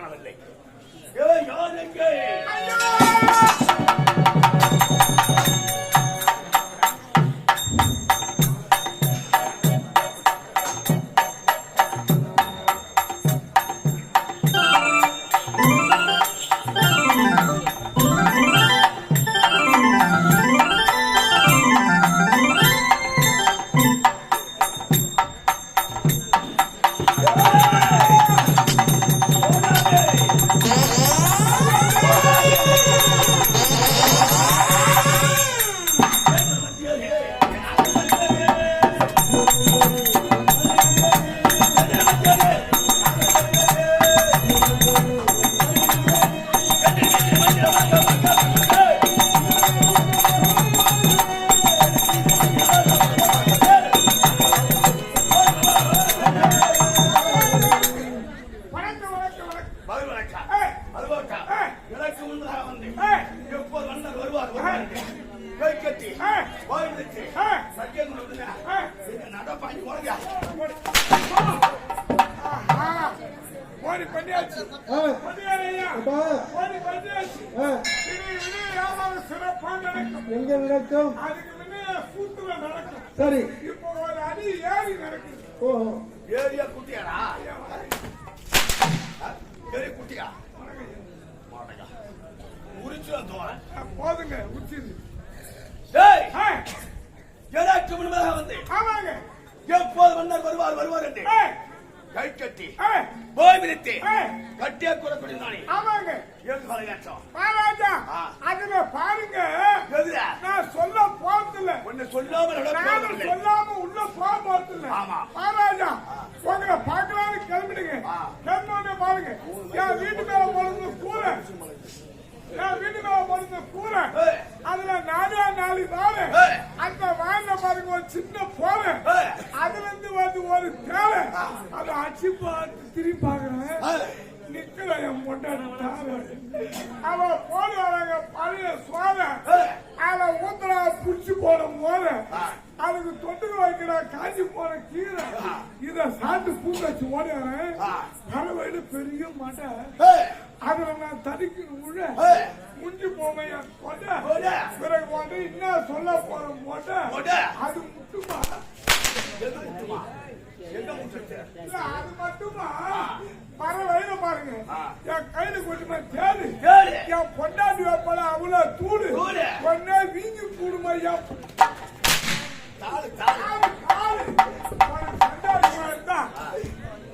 காணவில்லை. யார் எங்கே? எங்க நடக்கும்? சரி, இப்போ ஒரு அடி ஏறி நடக்குது. ஓஹோ, ஏரியா குட்டியாடா? ஏரியா குட்டியா? உரிச்சு தோறேன் போதுங்க உச்சிது. எனக்கு முன்பாக வந்து ஆமாங்க, எப்போது மன்னர் வருவார் வருவார் என்று கை கட்டி போய் விரித்து கட்டியா கூறக்கூடிய நானே. ஆமாங்க, மகாராஜா அதுல பாருங்க, எதுல நான் சொல்ல போறதில்ல, ஒன்னு சொல்லாம சொல்லாம உள்ள போக போறதில்ல. ஆமா மகாராஜா, உங்களை பார்க்கலான்னு கிளம்பிடுங்க. கிளம்பினோட பாருங்க, என் வீட்டு மேல போடுறது கூரை, என் வீட்டு மேல போடுறது கூரை, அதுல நாலு வாழை, அந்த வாழை பாருங்க ஒரு சின்ன போல, அதுல இருந்து வந்து ஒரு தேவை, அதை அச்சு பார்த்து திரும்பி பாக்குறேன். நிக்கிற என் பொண்டாட்டி அவ போடு வராங்க பழைய சோலை, அதை ஊத்துறா புடிச்சு போடும் போது அதுக்கு தொட்டுக்கு வைக்கிற காஞ்சி போன கீரை, இத சாப்பிட்டு பூ வச்சு ஓடுறேன். கரவையில பெரிய மாட்டை, அதுல நான் தடுக்கணும் உள்ள முஞ்சி போமையா கொண்ட பிறகு போட்டு இன்னும் சொல்ல போற போட்ட அது முட்டுமா? அது மட்டுமா? பரவாயில்ல பாருங்க, என் கையில கொஞ்சமா தேடு, என் பொண்டாட்டி வைப்பால அவ்வளவு தூடு ஒன்னே வீங்கி கூடுமா? என்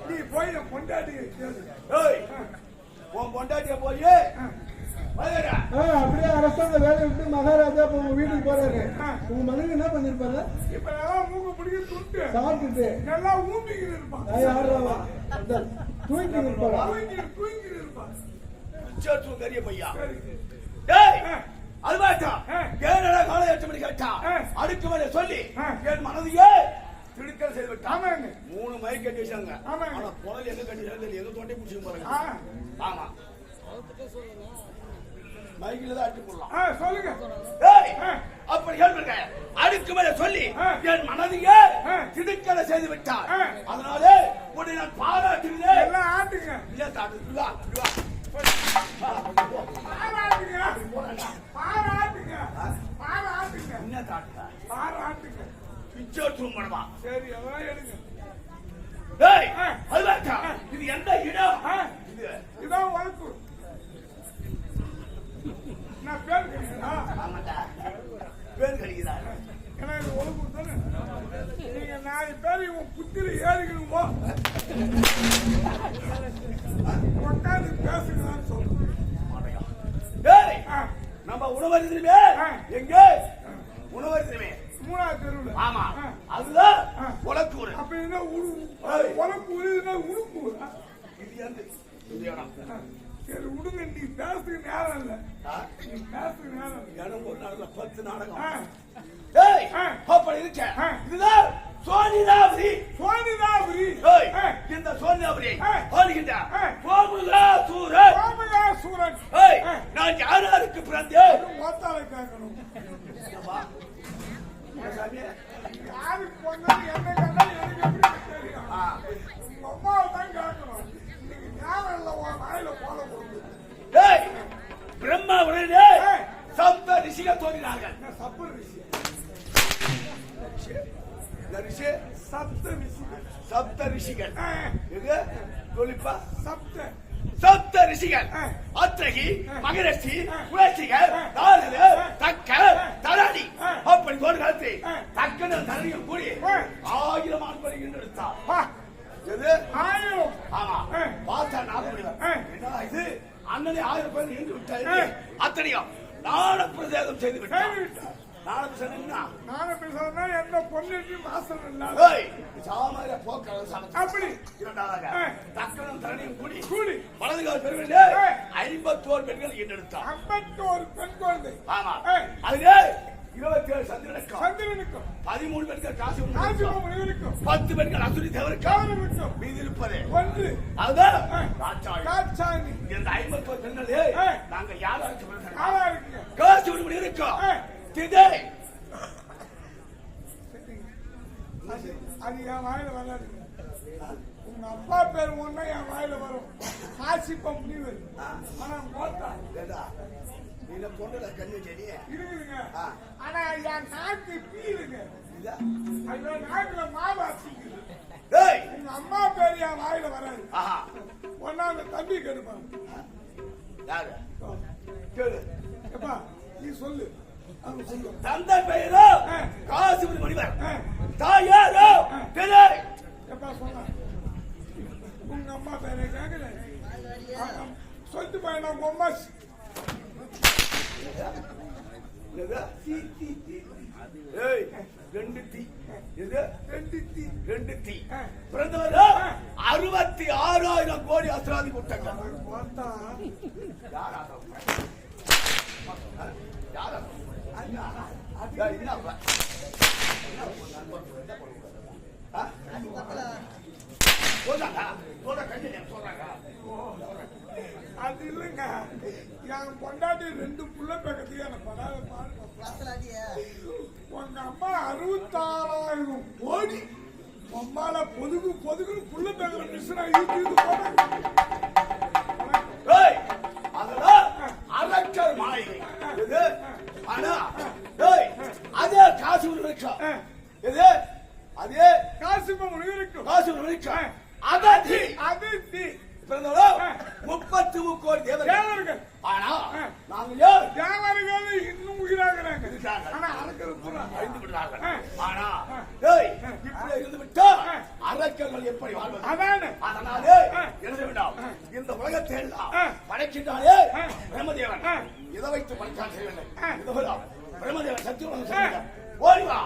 நீ போய் என் பொண்டாட்டியை கேளு. உன் பொண்டாட்டிய போய் அப்படியே அரசாங்க வேலை விட்டு மகாராஜா இப்ப உங்க வீட்டுக்கு போறாரு. உங்க மனைவி என்ன பண்ணிருப்பாரு? இப்ப நல்லா மூக்கு பிடிக்க துட்டு சாப்பிட்டுட்டு நல்லா ஊம்பிக்கிட்டு இருப்பான். தூங்கி இருப்பாரா? தூங்கிட்டு இருப்பான். பெரிய பையா அது மாட்டான். ஏழரை காலை 8 மணி கேட்டா அடுக்கு மேலே சொல்லி என் மனதையே திடுக்கல் செய்து விட்டான். 3 மைக் கட்டி வச்சாங்க. ஆனா புனல் எங்க கட்டி வச்சாங்க, எங்க தோண்டி பிடிச்சி போறாங்க. ஆமா, மைக்கில தான் அட்டு போடலாம். சொல்லுங்க. அப்படி கேள்விங்க அடுக்கு மேல சொல்லி என் மனதையே திடுக்கலை செய்து விட்டார். அதனால உன்னை நான் பாராட்டுகிறேன். எல்லாம் ஆட்டுங்க. இல்ல தாட்டு என்ன தாட்டுங்க? பாராட்டுங்க. பிச்சோட்டு மனமா. சரி, அதான் எடுங்க. இது எந்த இடம்? இதான் வழக்கு. நான் பேர் கிடைக்கிறா? பேர் கிடைக்கிறார். ஏன்னா இது ஒழுங்கு தானே. நீங்க 4 பேர் இவன் புத்திர ஏறிக்கணுமோ உட்காந்து பேசுங்கன்னு சொல்றேன். நம்ம உணவருந்துமே எங்க உணவருந்துமே 3ஆவது தெருவில். ஆமா, அதுதான் உலக்கூர். அப்ப என்ன உலக்கூர் உடுக்கூர்? இது எந்த இடம்? சரி விடுங்க, நீ பேசுறதுக்கு நேரம் இல்ல. நீ பேசுறதுக்கு நேரம் இல்ல. எனக்கு ஒரு நாள் 10 நாடகம் அப்படி இருக்க. இதுதான் சோனிதாபுரி. சோனிதாபுரி. இந்த சோனிதாபுரி ஆளுகின்ற கோமுகாசூரன். கோமுகாசூரன். நான் யாருக்கு பிறந்தேன்? ஓத்தாலை கேட்கணும். யாருக்கு பொண்ணு என்ன கேட்டா எனக்கு எப்படி தெரியும்? உங்க அம்மாவை தான் கேட்கணும். நீங்க யாரும் இல்ல, வாயில சொல்கிறார்கள். சப்த ரிஷி ரிஷி சப்த ரிஷிகள். இது தொழிப்பா சப்த ரிஷிகள். அத்திரகி, மகரிஷி, குலசிகள், தாரது, தக்க, தராடி அப்படி ஒரு காலத்தை தக்கன தரையும் கூடி 1000 ஆண்களை ஈண்டெடுத்தார். எது 1000? ஆமா. பார்த்தா நாகமணிவர் என்னடா இது அண்ணனை 1000 பேர் ஈண்டு விட்டாரு. அத்தனையும் நாண பிரதேசம் செய்து விட்டார். நானே எந்த பொண்ணையும் மாசம் இல்லாத அப்படி இரண்டாவதாக தக்கனும் தரணியும் கூடி வலதுகால பெருமையிலே 51 பெண்கள் ஈண்டெடுத்தார். 51 பெண் குழந்தை. ஆமா. அதிலே 27 சந்திரனுக்கும் 13 பெண்கள் காசிமுனிவருக்கும் 10 பெண்கள் அசுரி தேவருக்கும் மீதி இருப்பது ஒன்று. அதுதான் காச்சாயனி. இந்த 51 பெண்களே நாங்க யாராருக்கு காசிமுனிவருக்கும் திதை அது என் வாயில வராது. உங்க அப்பா பேர் ஒன்னா என் வாயில வரும். காசிப்ப முனிவர். ஆனா மோட்டா இருக்குதுங்க. ஆனா என் நாக்கு பீருங்க. ஐயோ நாக்குல மாவாசிக்குது. உங்க அம்மா பேர் என் வாயில வராது. ஒன்னா அந்த தம்பி கெடுப்பான். எப்பா நீ சொல்லு. தந்தை பெயரோ காசிமுனி முனிவர், தாயாரோ திதை. எப்பா சொன்ன உங்க அம்மா பேரை கேட்கல சொல்லிட்டு போயிடலாம். உங்க அம்மா ரெண்டு தீ பிறந்தவரோ 66,000 கோடி அஸ்திராதி கூட்டங்கள். அது இல்லைங்க. என் பொண்டாட்டி 2 புள்ள பக்கத்துக்கு எனக்கு படாத பாருங்க. உங்க அம்மா 66,000 கோடி அம்மால பொதுகு புள்ள பேக்கிற மிஷினா யூடியூப் அதெல்லாம் அரக்கர் மாளிகை. இது ஆனா அதே காசு இருக்கும். இது அதே காசிப்ப முனிவருக்கும் அது பிறந்தவரோ 33 கோடி தேவர்கள். ஆனா நாங்கள் தேவர்கள் இன்னும் உயிராகிறாங்க. ஆனா அழிந்து விடுறார்கள். ஆனா இப்படி இருந்து விட்டா அரக்கர்கள் எப்படி வாழ்வது? அதனாலே எழுத வேண்டாம். இந்த உலகத்தை படைக்கின்றாலே பிரம்மதேவன் இதை வைத்து படைத்தான் செய்யவில்லை. பிரம்மதேவன் சத்திய உலகம் செய்கிறார். ஓடிவா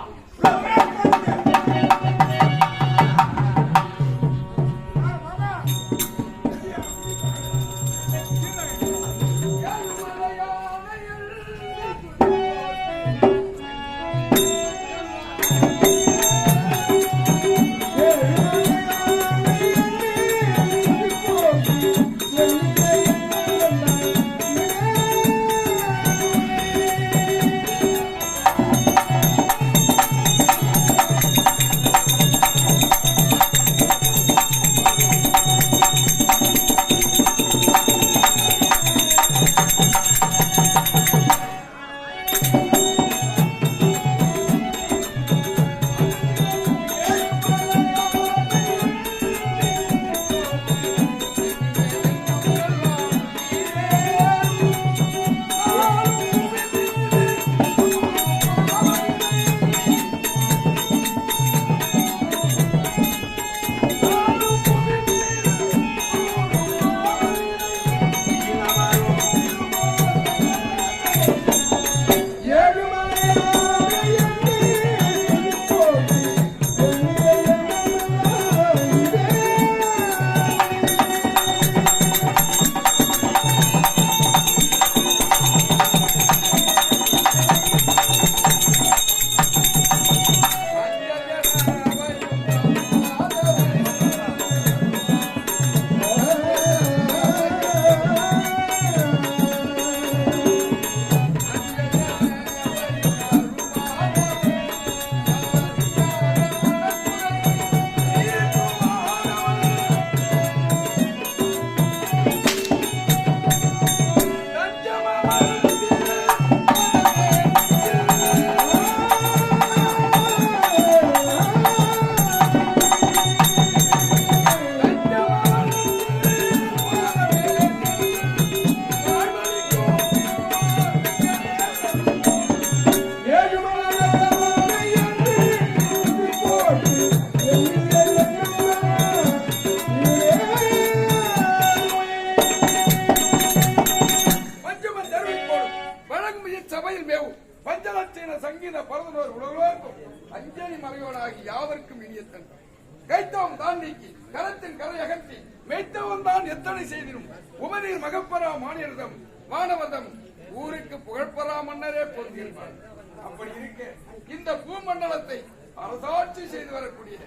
பஞ்சலட்சண சங்கீத பரதனோர் உலகோர்க்கும் அஞ்சலி மறையோனாகி யாவருக்கும் இனியத்தன் கைத்தவம் தான் நீக்கி கரத்தின் கரை அகற்றி மெய்த்தவன் தான் எத்தனை செய்திடும் உமநீர் மகப்பரா மாநிலம் வானவதம் ஊருக்கு புகழ்பரா மன்னரே பொருந்திருப்பார். அப்படி இருக்க இந்த பூமண்டலத்தை அரசாட்சி செய்து வரக்கூடிய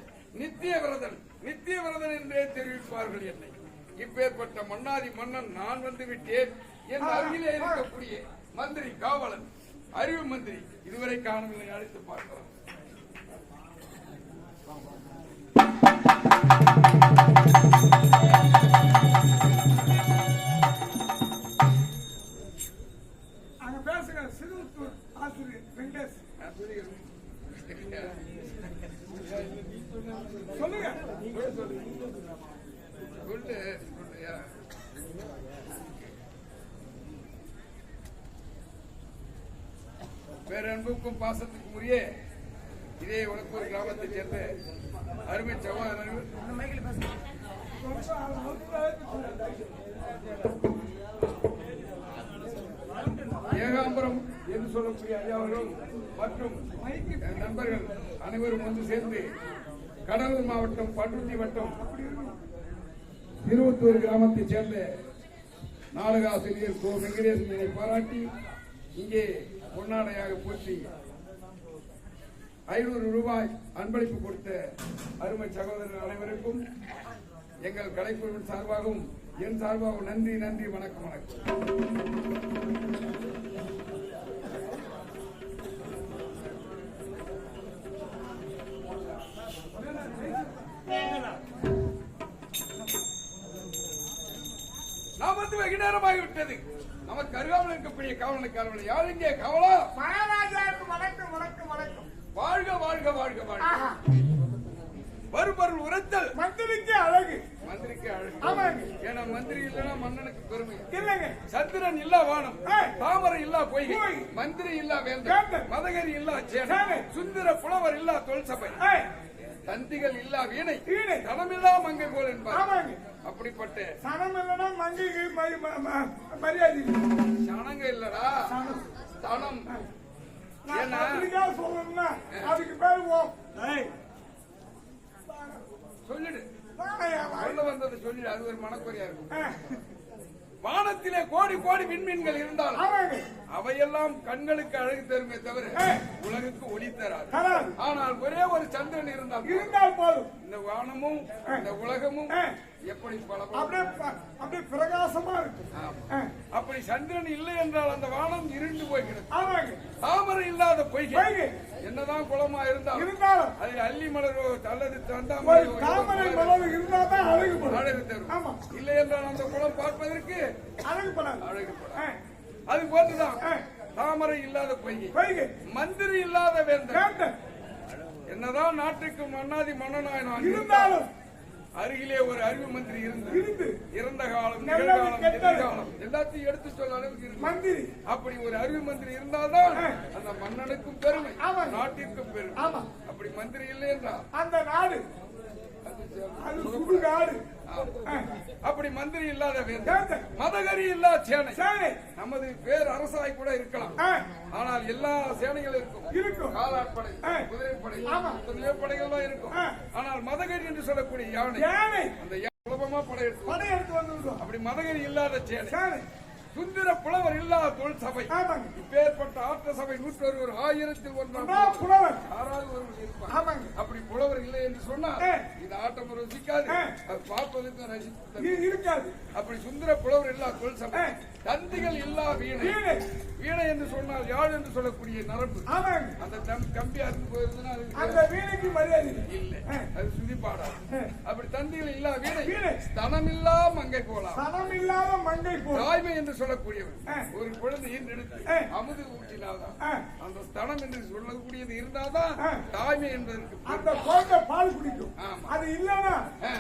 நித்திய விரதன் என்றே தெரிவிப்பார்கள் என்னை. இப்பேற்பட்ட மன்னாதி மன்னன் நான் வந்து விட்டேன். என் அருகிலே இருக்கக்கூடிய மந்திரி காவலன் அறிவு மந்திரி இதுவரை காணவில்லை, அழைத்து பார்க்கலாம். அங்க பேசுங்க. சிறுவத்தூர் ஆசிரியர் வெங்கடேஷ் சொல்லுங்க. பேரன்புக்கும் பாசத்துக்கும் உரிய இதே உனக்கூர் கிராமத்தைச் சேர்ந்த அருமை சகோதரர்கள் ஏகாம்பரம் என்று சொல்லக்கூடிய ஐயாவர்களும் மற்றும் நண்பர்கள் அனைவரும் வந்து சேர்ந்து கடலூர் மாவட்டம் பண்ருட்டி வட்டம் திருவத்தூர் கிராமத்தைச் சேர்ந்த நாடகாசிரியர் கோ வெங்கடேசனை பாராட்டி இங்கே பொன்னாடையாக போற்றி 500 ரூபாய் அன்பளிப்பு கொடுத்த அருமை சகோதரர் அனைவருக்கும் எங்கள் கலைக்குழுவின் சார்பாகவும் என் சார்பாகவும் நன்றி நன்றி, வணக்கம் வணக்கம். நாம் வந்து வெகு நேரமாகிவிட்டது. நமக்கு அருகாமல் இருக்கக்கூடிய காவலனுக்கு யார் இங்கே காவலா? மகாராஜாவுக்கு வணக்கம் வணக்கம் வணக்கம். வாழ்க வாழ்க வாழ்க வாழ்க. வருபொருள் உரைத்தல் மந்திரிக்கு அழகு. மந்திரிக்கு அழகு. ஆமாங்க. ஏன்னா மந்திரி இல்லைன்னா மன்னனுக்கு பெருமை இல்லைங்க. சந்திரன் இல்லா வானம், தாமரை இல்லா பொய்கை, மந்திரி இல்லா வேந்தன், மதகரி இல்லா சேனை, சுந்தர புலவர் இல்லா தொல் சபை, தந்திகள் இல்லா வீணை, தனமில்லா மங்கை போல் என்பார். அப்படிப்பட்ட சனம் இல்லடா மங்கைக்கு மரியாதை. சனங்க இல்லடா தனம். சொல்லணும்னா அதுக்கு பேர் சொல்லிடு. சொல்ல வந்ததை சொல்லிடு. அது ஒரு மனக்குறையா இருக்கும். வானத்திலே கோடி கோடி விண்மீன்கள் இருந்தாலும் அவையெல்லாம் கண்களுக்கு அழகு தருமே தவிர உலகுக்கு ஒளி தராது. ஆனால் ஒரே ஒரு சந்திரன் இருந்தால் போதும் இந்த வானமும் இந்த உலகமும் எப்படி அப்படியே பிரகாசமா இருக்கு. அப்படி சந்திரன் இல்லை என்றால் அந்த வானம் இருண்டு போய்கிறது. தாமரை இல்லாத பொய்கை என்னதான் குளமா இருந்தாலும் அதில் அல்லி மலரோ அல்லது தாமரை மலர் இருந்தால்தான் அழகு தரும். இல்லை என்றால் அந்த குளம் பார்ப்பதற்கு அழகுப்படாது. அது போன்றுதான் தாமரை இல்லாத பொய்கை, மந்திரி இல்லாத வேந்தன். என்னதான் நாட்டுக்கு மன்னாதி மன்னனாய் நான் இருந்தாலும் அருகிலே ஒரு அறிவு மந்திரி இருந்து இறந்த காலம் நிகழ்காலம் எதிர்காலம் எல்லாத்தையும் எடுத்து சொல்ல அளவுக்கு மந்திரி. அப்படி ஒரு அறிவு மந்திரி இருந்தால்தான் அந்த மன்னனுக்கும் பெருமை, நாட்டிற்கும் பெருமை. அப்படி மந்திரி இல்லை என்றால் அந்த நாடு சுடுகாடு. அப்படி மந்திரி இல்லாத வேந்தன், மதகரி இல்லா சேனை. நமது பேர் அரசாய் கூட இருக்கலாம், ஆனால் எல்லா சேனைகளும் இருக்கும். காலாட்படை, குதிரைப்படை, படைகள் தான் இருக்கும். ஆனால் மதகரி என்று சொல்லக்கூடிய யானை அந்த சுலபமா படையெடுத்து வந்து. அப்படி மதகரி இல்லாத சேனை, சுந்தர புலவர் இல்லாத தொல் சபை. இப்பேற்பட்ட ஆற்ற சபை 101 1001 புலவர் யாராவது ஒருவர் இருப்பார். அப்படி புலவர் இல்லை என்று சொன்னால் இது ஆட்டம் ருசிக்காது, அது பார்ப்பதற்கு இருக்காது. அப்படி சுந்தர புலவர் இல்லா தொல் சபை, தந்திகள் இல்லா வீணை. வீணை என்று சொன்னால் யாழ் என்று சொல்லக்கூடிய நரம்பு. அந்த கம்பி அறுந்து போயிருந்தா அந்த வீணைக்கு மரியாதை இல்லை, அது சுதிப்பாடாது. அப்படி தந்திகள் இல்லா வீணை, தனமில்லா மங்கை போலாம். தனமில்லாத மங்கை போல தாய்மை என்று சொல்லக்கூடியவர் ஒரு குழந்தையின் எடுத்து அமுது ஊட்டினால்தான் அந்த ஸ்தனம் என்று சொல்லக்கூடியது இருந்தால்தான் தாய்மை என்பதற்கு அந்த குழந்தை பால் குடிக்கும். அது இல்லன்னா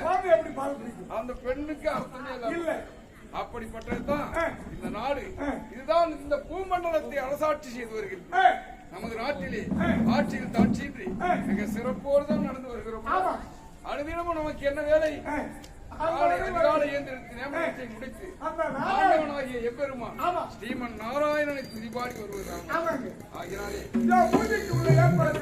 குழந்தை எப்படி பால் குடிக்கும்? அந்த பெண்ணுக்கு அர்த்தமே இல்லை. அப்படிப்பட்டதுதான் இந்த நாடு. இதுதான் இந்த பூமண்டலத்தை அரசாட்சி செய்து வருகிறது. நமது நாட்டிலே ஆட்சியில் தாட்சியின்றி மிக சிறப்போடு தான் நடந்து வருகிறோம். அனுதினமும் நமக்கு என்ன வேலை? அதிகாலை இயந்திரத்தின் நியமனத்தை முடித்து ஆண்டவனாகிய எம்பெருமான் ஸ்ரீமன் நாராயணனை துதிபாடி வருவதாக ஆகினாலே பூஜைக்கு உள்ள ஏற்பாடு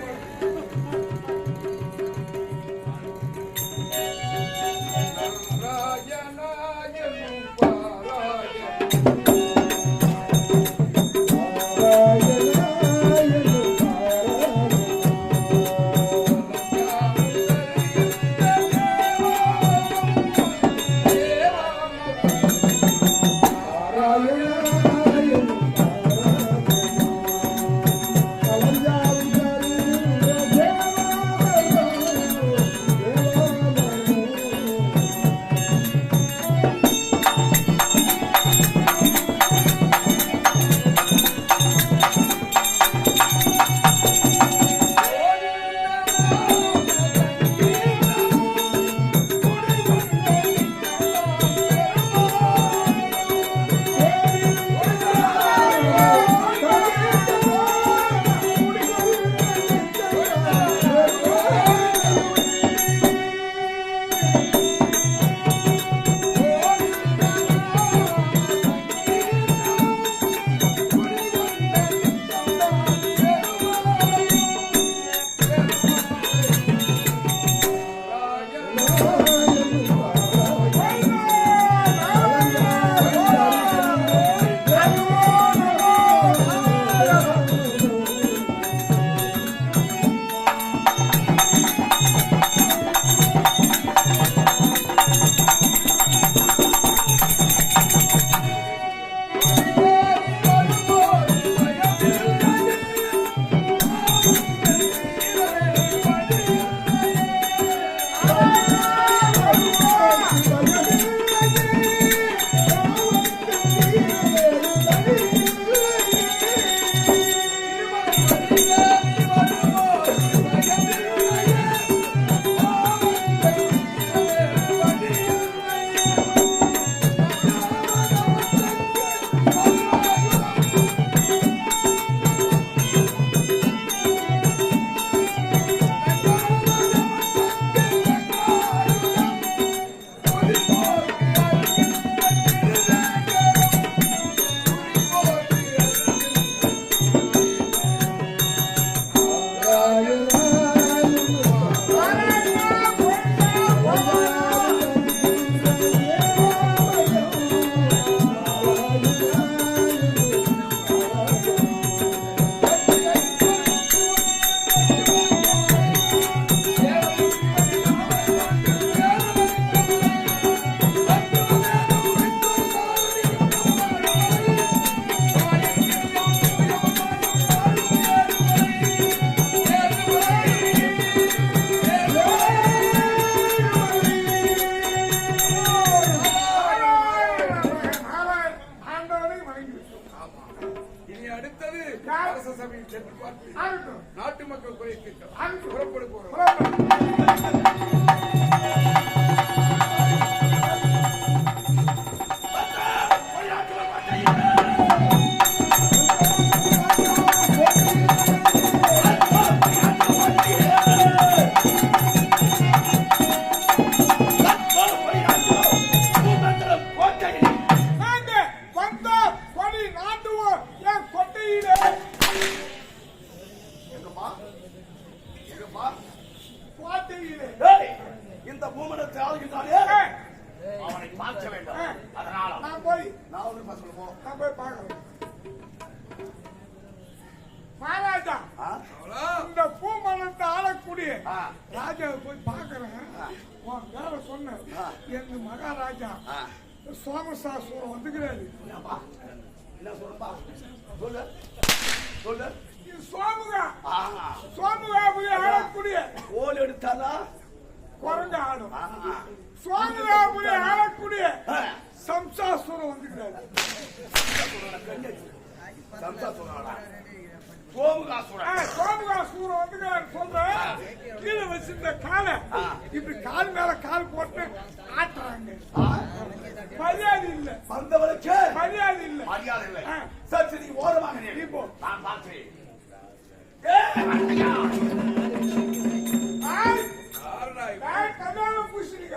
நாட்டு மக்கள் குறை தீர்க்க புறப்படு போறோம். இந்த பூமணத்தை ஆளுகின்றானே அவனை பார்க்க வேண்டும். அதனால நான் போய் பார்க்கிறேன். மகாராஜா, இந்த பூமணத்தை ஆளக்கூடிய ராஜாவை போய் பார்க்கிறேன். உன் வேற சொன்ன எங்க மகாராஜா சோமசாசுரம் வந்துக்கிறாரு. என்ன சொல்லுப்பா, சொல்லு சொல்லு. சோமுகா போய் ஆளக்கூடிய கோல் எடுத்தாதா குரங்க ஆடும். சோமுகா போய் ஆளக்கூடிய சம்சாசுரம் வந்துக்கிறாரு. சோமுகாசுரம் வந்துக்கிறாரு சொல்றேன். கீழே வச்சிருந்த காலை இப்படி கால் மேல கால் போட்டு ஆட்டுறாங்க. மரியாதை இல்ல, வந்தவளுக்கு மரியாதை இல்ல, மரியாதை இல்லை. சரி நீ ஓரமாக நீ போ, நான் பார்க்கிறேன். கல்யாணம் பூசிருக்க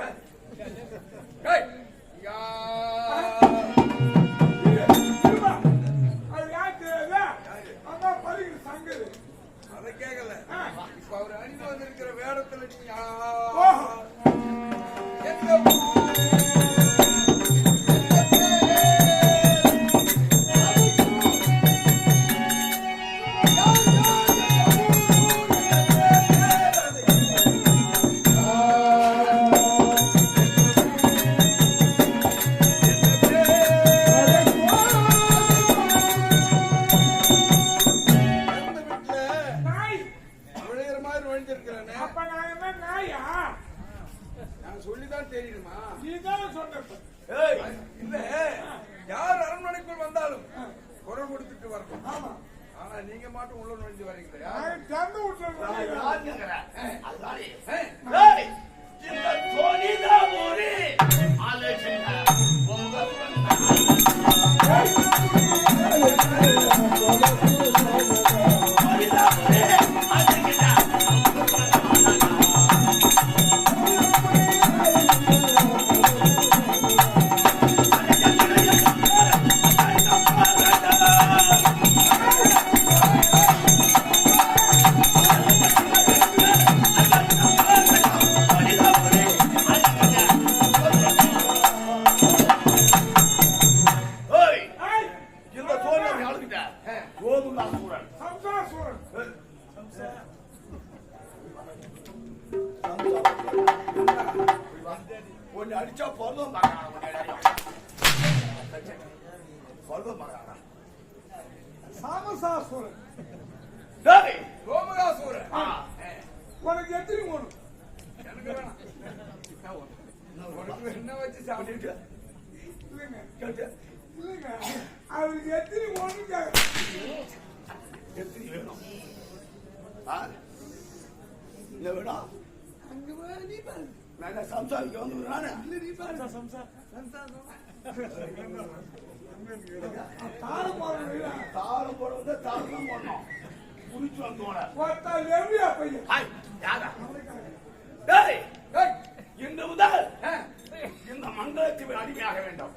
விட்டு வரணும். ஆமா. ஆனா நீங்க மட்டும் உள்ள நுழைஞ்சு வரீங்களா? நான் திறந்து விட்டுறேன். யாருங்கிறேன்? அதுதானே. ஏய், இந்த தோணிதான் ஒரு ஆலோசனை. உங்க ஒன்னு அடிச்சா பொருளும் பார்க்கலாம். பொருளும் பார்க்கலாம். சாமசாசுரன். டேய், சோமகாசூரன். உனக்கு எத்தனை வேணும்? எனக்கு வேணாம். உனக்கு என்ன வச்சு சாப்பிட்டு இல்லைங்க கேட்டு இல்லைங்க, அவருக்கு எத்தனை வேணும் கேட்க. எத்தனை வேணும்? இல்ல வேணும். நான் சம்சாரிக்க வந்து நானு தாரம் போடுறீங்களா? தாளம் போட வந்து தாளம் தான் போடணும். குடிச்சு வந்தோட ஒருத்தர் எப்படியா பையன்? ஹாய் யாரா? டேய், இன்று முதல் இந்த மங்களத்துக்கு அடிமையாக வேண்டும்.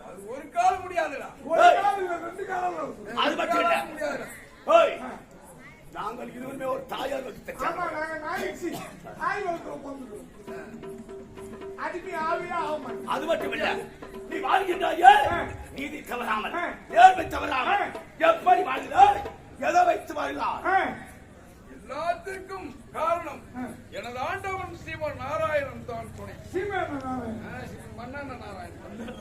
அது ஒரு காலம் முடியாதுடா. ஒரு காலம் இல்லை, 2 காலம் இருக்கு. அது மட்டும் இல்ல. முடியாதுடா. ஓய், நாங்கள் இருவருமே ஒரு தாயார் ஆமா, நாங்க நாய்ச்சி நாய் வளர்க்குறோம் வந்துடுவோம். அடிமை ஆவியா ஆகும். அது மட்டும் இல்ல, நீ வாழ்கின்றாயே நீதி தவறாமல் நேர்மை தவறாமல் எப்படி வாழ்கிறாய்? எதை வைத்து வாழ்கிறாய்? எல்லாத்திற்கும் காரணம் எனது ஆண்டவன் ஸ்ரீமன் நாராயணன் தான் துணை. மன்னன் நாராயணன்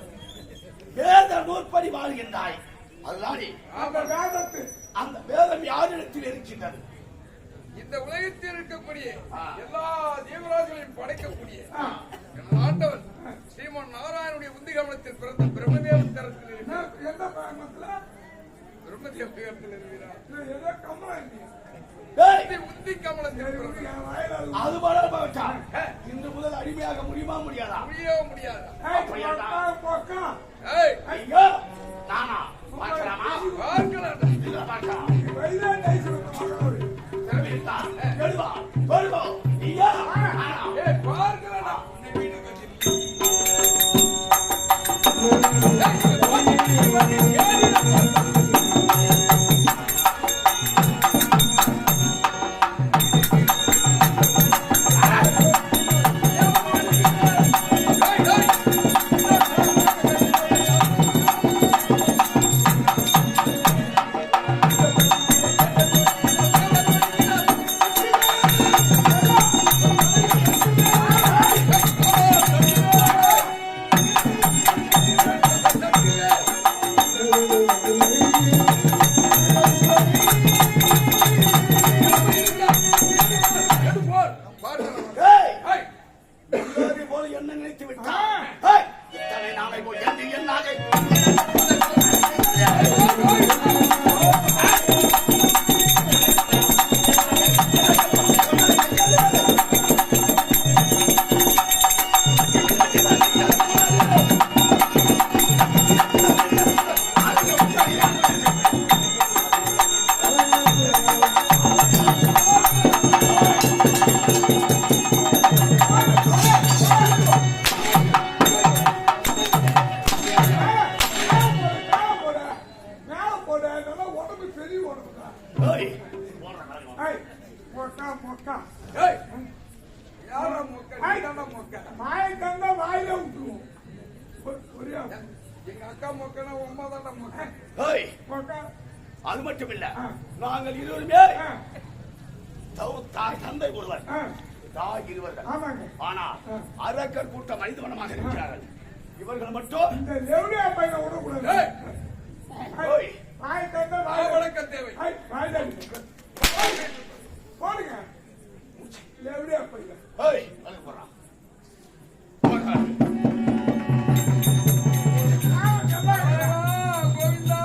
வேத நூற்படி வாழ்கின்றாய். அதுதான் அந்த வேதத்து அந்த வேதம் யாரிடத்தில் இருக்கின்றது? இந்த உலகத்தில் இருக்கக்கூடிய எல்லா ஜீவராசிகளையும் படைக்கக்கூடிய எனது ஆண்டவன் ஸ்ரீமன் நாராயணனுடைய உந்தி கமலத்தில் பிறந்த பிரம்மதேவன் தரத்தில் இருக்கிறார். எந்த பயணத்துல பிரம்மதேவ தரத்தில் இருக்கிறார். ஏதோ கமலம் இல்லையா? உந்தி கமலத்தில் பிறந்த அது வளர்ப்பான். இன்று முதல் அடிமையாக முடியுமா முடியாதா? முடியவே முடியாதா? ஏய், ஐயோ நானா பார்க்கலாமா? பார்க்கலாம்டா. இதுல பார்க்கலாம். வைதான் டைசன் தெரிவித்தா எழுவா சொல்வோ ஐயா நானா? ஏய், பார்க்கலாம்டா. நீ வீட்டுக்கு அது மட்டும் இல்ல, நாங்கள் இருவருமே தந்தை ஒருவர் தாய் இருவர்கள். ஆனா அரக்கர் கூட்டம் மனிதவனமாக இருக்கிறார்கள். இவர்கள் மட்டும் இந்த லெவலியா பையனை விடக்கூடாது. தேவை போடுங்க. லெவலியா பையன் போறான். கோவிந்தா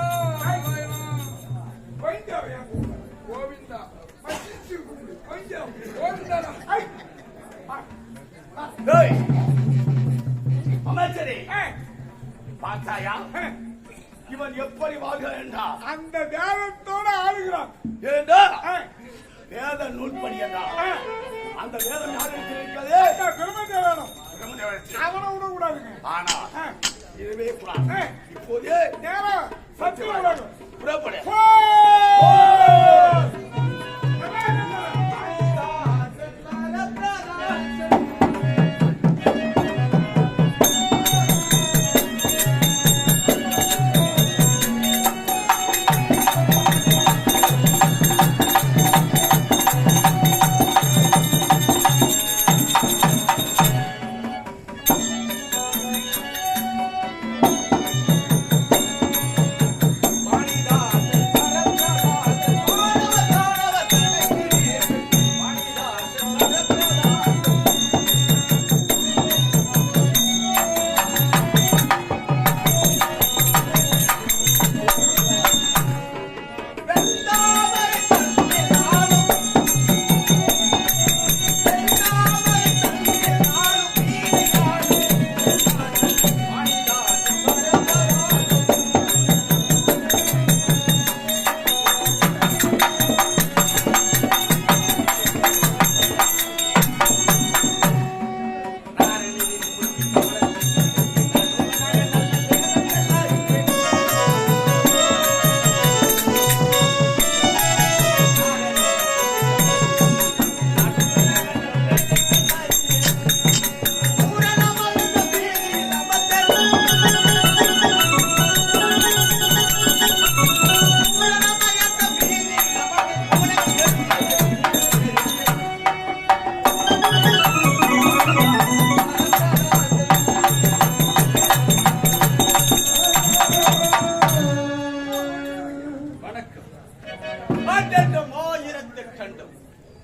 பார்த்தாயா இவன் எப்படி வாழ்கிறான் என்றா அந்த வேதத்தோட ஆளுகிறான். ஏண்டா வேத நூல்படி என்றா அந்த வேதம் யார் இருக்கிறது? பிரம்மதேவனும் அவனை விடக்கூடாதுங்க. ஆனா இதுவே கூடாது. இப்போதே நேரம் சத்தியம் உலகம் புறப்படு.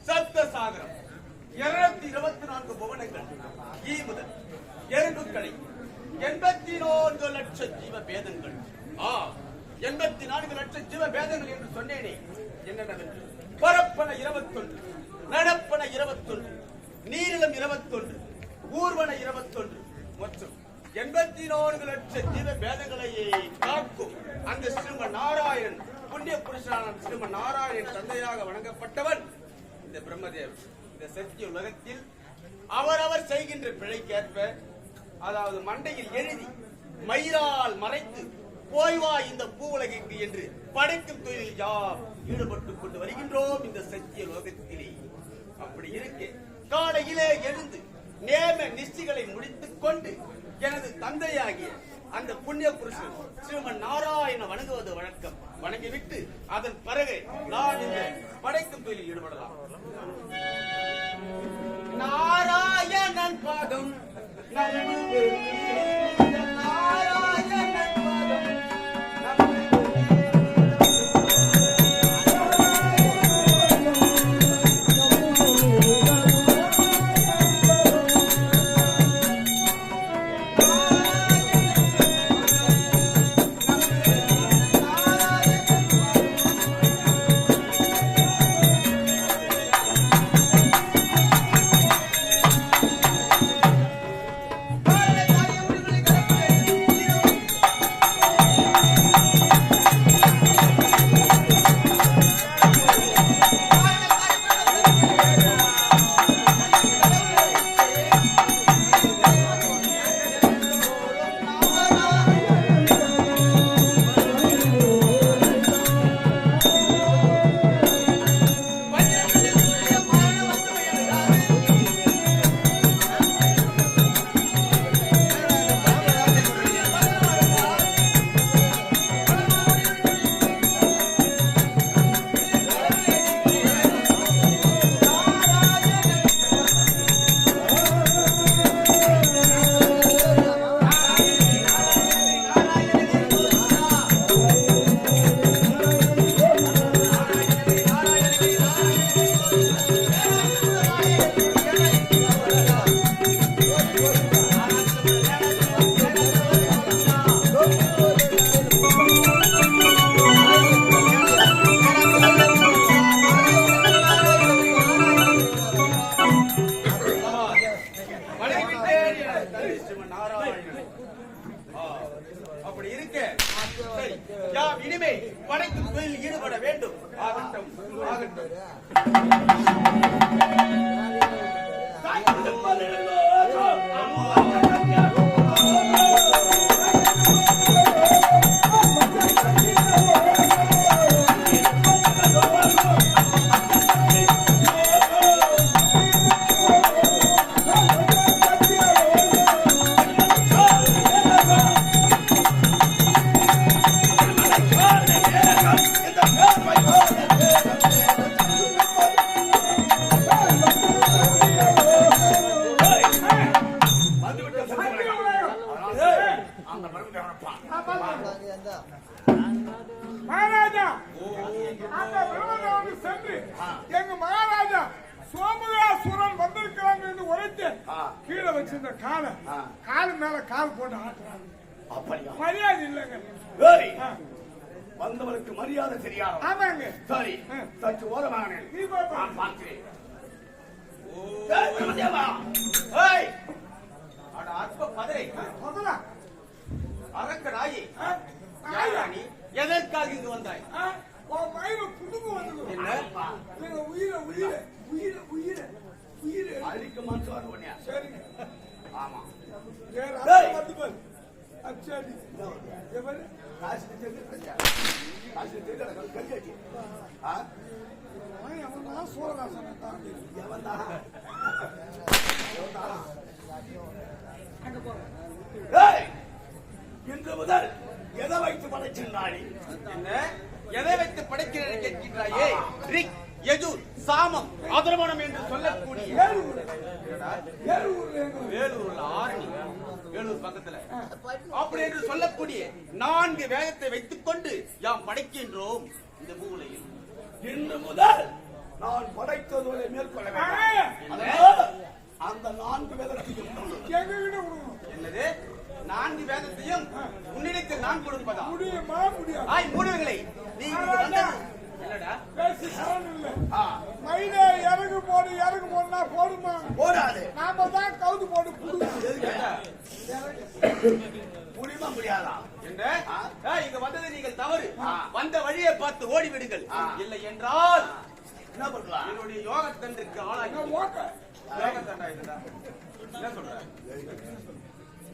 சப்தசாகரம் 224 புவனங்கள் ஈமுதல் எறும்புக்களை 84 லட்சம் ஜீவ பேதங்கள் 84 லட்சம் ஜீவ பேதங்கள் என்று சொன்னேனே என்னென்னவென்று பரப்பன 21 நடப்பன 21 நீரிலம் 21 ஊர்வன 21 மற்றும் 84 லட்சம் ஜீவ பேதங்களை காக்கும் அந்த ஸ்ரீமன் நாராயணன் புண்ணிய புருஷனான ஸ்ரீமன் நாராயணன் தந்தையாக வணங்கப்பட்டவன் இந்த பிரம்மதேவன். இந்த சத்திய உலகத்தில் அவரவர் செய்கின்ற பிழைக்கேற்ப அதாவது மண்டையில் எழுதி மயிரால் மறைத்து போய்வா இந்த பூ உலகிற்கு என்று படைக்கும் தொழிலில் யார் ஈடுபட்டுக் கொண்டு வருகின்றோம் இந்த சத்திய லோகத்திலே. அப்படி இருக்க காலையிலே எழுந்து நேம நிஷ்டிகளை முடித்துக் கொண்டு எனது தந்தையாகிய அந்த புண்ணிய புருஷன் ஸ்ரீமன் நாராயண வணங்குவது வழக்கம். வணங்கிவிட்டு அதன் பிறகு நான் இந்த படைக்கும் தொழிலில் ஈடுபடலாம். நாராயணன் பாதம் Bye. வேலையில் ஈடுபட வேண்டும். ஆகட்டும் ஆகட்டும். மகாராஜா அந்த பிரம்மதேவனுக்கு சென்று எங்க மகாராஜா சோமதேஸ்வரன் வந்திருக்கிறாங்க என்று உரைத்து கீழே வச்சிருந்த காலு மேல கால் போட்டு ஆட்டுறாங்க. அப்படியா? மரியாதை இல்லைங்க. ஏய், வந்தவருக்கு மரியாதை தெரியாது. ஆமாங்க. சரி, சற்று ஓரமாக நீ போய் பாரு. நான் பார்க்கிறேன். ஏய், பிரம்மதேவா. ஏய், அட அற்ப பதரை, முதல்ல அரக்க நாயே, ஆயா நீ எதற்காக இங்கு வந்தாய்? உன் மயில புதுமை வந்து என்ன? எங்க உயிரை உயிரை உயிரை உயிரை உயிரை அழிக்க மாட்டார் உன்னையா? சரிங்க. ஆமா. ஏய், ஏய். வந்து பாரு. அச்சாடி. எவரு? காசு தெரிஞ்சா. காசு தெரிஞ்சா கல்யாச்சி. ஆ? அவன் தான் சோழராசனை தான். எவன்டா? அங்க போறேன். ஏய், இன்று முதல் எதை வைத்து படைச்சிருந்தாடி? என்ன? எதை வைத்து படைக்கிறேன் கேட்கின்றாயே? ரிக், யஜுர், சாமம், அதர்வனம் என்று சொல்லக்கூடிய வேலூர்ல ஆரணி, வேலூர் பக்கத்துல அப்படி என்று சொல்லக்கூடிய 4 வேதத்தை வைத்துக் கொண்டு யாம் படைக்கின்றோம் இந்த மூலையில். இன்று முதல் நான் படைத்ததை மேற்கொள்ள வேண்டும். அதனால் அந்த 4 வேதத்தையும் எங்க கிட்ட கொடுக்கணும். என்னது? 4 வேதத்தையும் உன்னிடத்தில் நான் கொடுப்பதா? முடியுமா? முடியாது. ஆய் மூடர்களே, நீங்க வந்தது என்னடா? பேசி சரண் இல்ல. ஆ, மயிலே இறகு போடுனா போடுமா? போடாது. நாம தான் கவுது போட்டு புடுவோம். முடியுமா முடியாதா? என்ன? இங்க வந்தது நீங்கள் தவறு. வந்த வழியை பார்த்து ஓடிவிடுங்கள். இல்லை என்றால் என்ன பண்ணலாம்? என்னுடைய யோகத்தண்டுக்கு ஆளாகி நான் ஓட்ட. யோகத்தண்டா இதுடா. என்ன சொல்ற?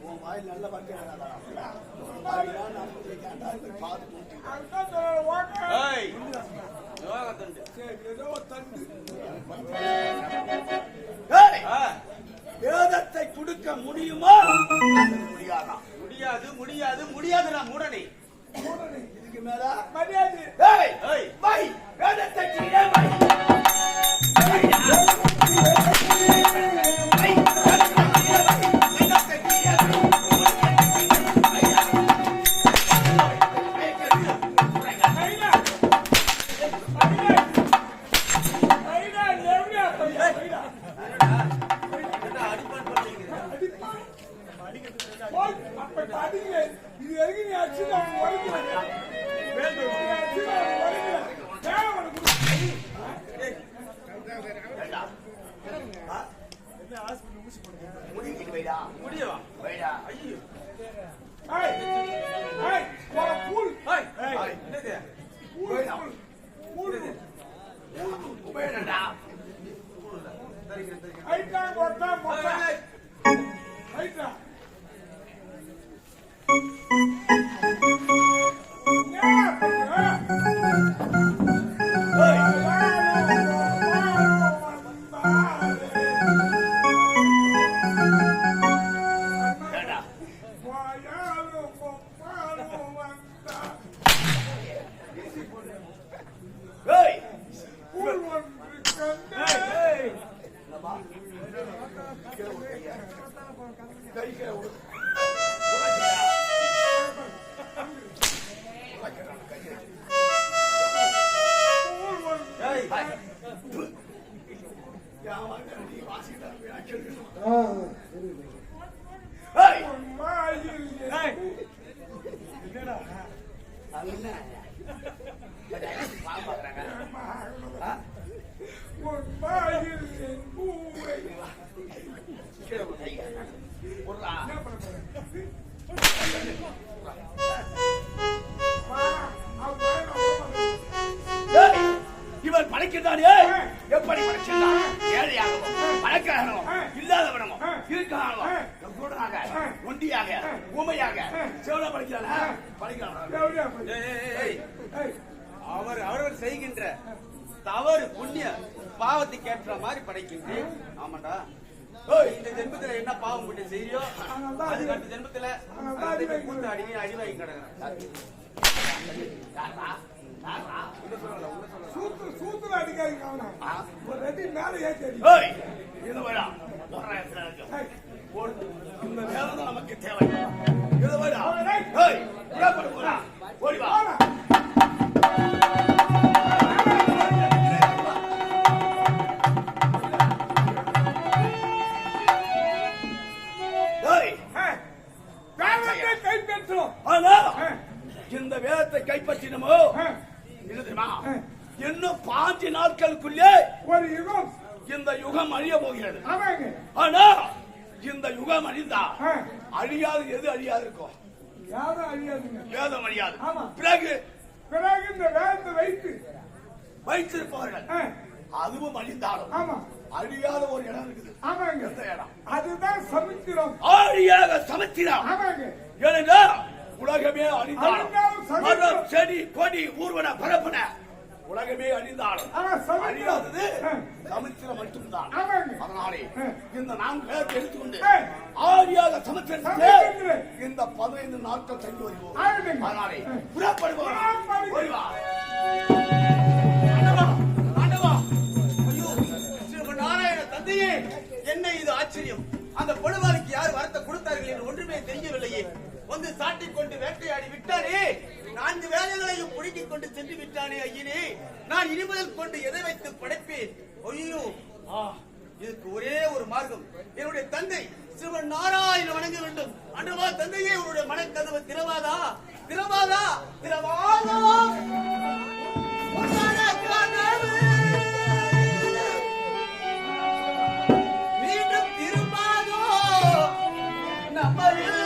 உன் வாயில் நல்ல வார்த்தை வராதா? அதுதான் சொல்றேன், ஓட்ட. ஏய், யோகத்தண்டு. சரி, ஏதோ தண்டு. ஏய், ஆ, வேதத்தை கொடுக்க முடியுமா முடியாதா? முடியாது முடியாது முடியாதுடா மூடனே. இதுக்கு மேல மரியாதை. ஏய், ஏய், வை வேதத்தை கீழே வை. மயிலா. மயிலா. மயிலா, எப்படியா போய் மயிலா? என்ன அடிப்பான் பண்றீங்க? அடிப்பான். போய், அப்ப அடிங்க. இது வரைக்கும் நீ அடிச்சுட்டு அவன் உடைக்கல. நீ அடிச்சுட்டு அவன் உடைக்கல. வேலை உனக்கு கொடு. முடிக்கிட்டு வைடா. முடியவா? வைடா. ஐயோ. ஏய், ஏய், போடா, பூல். ஏய், ஏய், என்னது? Pool, pool. பூல். வேடா. தரிக்கிறேன், தரிக்கிறேன். ஹைட்டா, கொட்டா, கொட்டா. ஏய், ஹைட்டா. வேடா. ஏய், என்னப்பா? கை கீழே விடு. உடைச்சியா? உடைக்கிறான் கையை. ஏய், யாவாங்க நீ வாசிக்கிட்டா வேணா கேட்கணும். சரி. ஏய், அது என்ன? பாவம் பார்க்கறாங்க. ஆ? கீழே விடு கையை. விட்றா. அவன் படைக்கின்றானே எப்படி படைக்கின்றான்? ஏழையாகவும் பணக்காரனும் இல்லாதவனும் இருக்கானோ குருடனாக ஒண்டியாக ஊமையாக செவன படைக்கிறானா படைக்கிறான். அவர் செய்கின்ற தவறு புண்ணிய பாவத்துக்கு ஏற்ற மாதிரி படைக்கின்றேன். ஆமாண்டா, இந்த ஜென்மத்துல என்ன பாவம் பண்ணி செய்யோ அதுக்கு அடுத்த ஜென்மத்துல அடி வாங்கி கிடக்குறேன். சூத்துல அடிக்காதீங்க அவனை. ஒரு ரெட்டி மேல ஏற்றி இந்த வேலை தான் நமக்கு தேவை. ஓடி வா. கைப்பற்றும். இந்த வேதத்தை கைப்பற்றினமோ இன்னும் 5 நாட்களுக்குள்ளே ஒரு யுகம் இந்த யுகம் அழிய போகிறது. ஆமாங்க. ஆனா இந்த யுகம் அழிந்தா அழியாது எது அழியாது இருக்கும்? யாரும் அழியாதுங்க. வேதம் அழியாது. ஆமா. பிறகு இந்த வேதத்தை வைத்திருப்பவர்கள் அதுவும் அழிந்தாலும் ஆமா அழியாத ஒரு இடம் இருக்குது. ஆமாங்க. எந்த இடம்? அதுதான் சமுத்திரம். ஆழியாக சமுத்திரம். ஆமாங்க. ஏனென்றா உலகமே அழிந்தாலும் மரம் செடி கொடி ஊர்வன பரப்புன உலகமே அழிந்தாலும் அழியாதது சமுத்திரம் மட்டும்தான். அதனாலே இந்த 4 பேர் எடுத்துக்கொண்டு ஆழியாக சமுத்திரத்திலே இந்த 15 நாட்கள் சென்று வருவோம். அதனாலே புறப்படுவோம். நாராயண தந்தையே, என்ன இது ஆச்சரியம்! அந்த பொழுவாளுக்கு யார் வரத்தை கொடுத்தார்கள் என்று ஒன்றுமே தெரியவில்லையே. வந்து சாட்டிக் கொண்டு வேட்டையாடி விட்டானே, 4 வேலைகளையும் புடுங்கிக் கொண்டு சென்று விட்டானே. ஐயனே, நான் இனிமுதல் கொண்டு எதை வைத்து படைப்பேன்? ஐயோ, இதுக்கு ஒரே ஒரு மார்க்கம். என்னுடைய தந்தை சிவன் நாராயண வணங்க வேண்டும். அன்றுவா தந்தையே, உன்னுடைய மனக்கதவு திறவாதா? திறவாதா? திறவாதா? மீண்டும் திரும்பாதோ நம்மையில்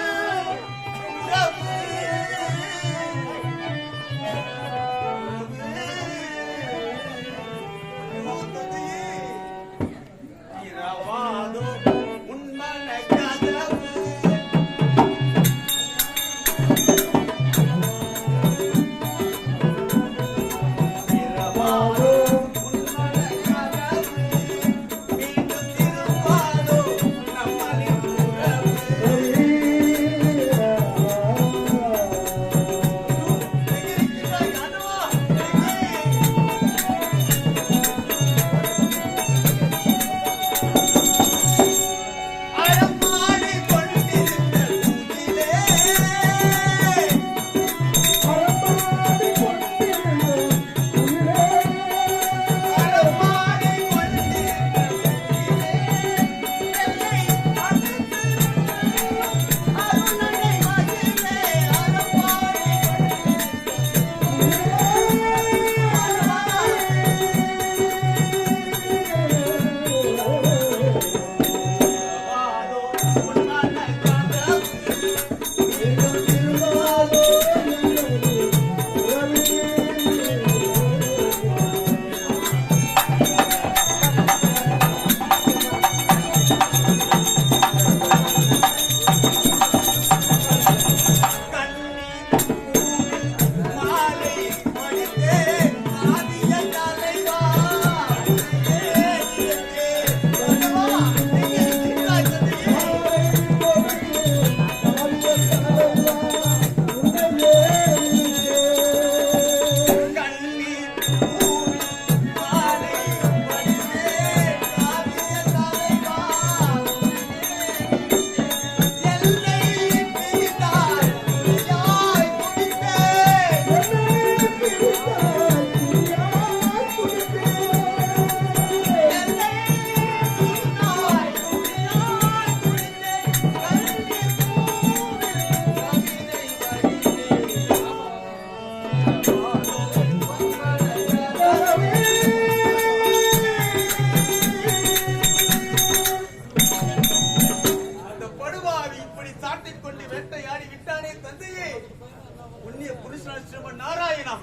நாராயணம்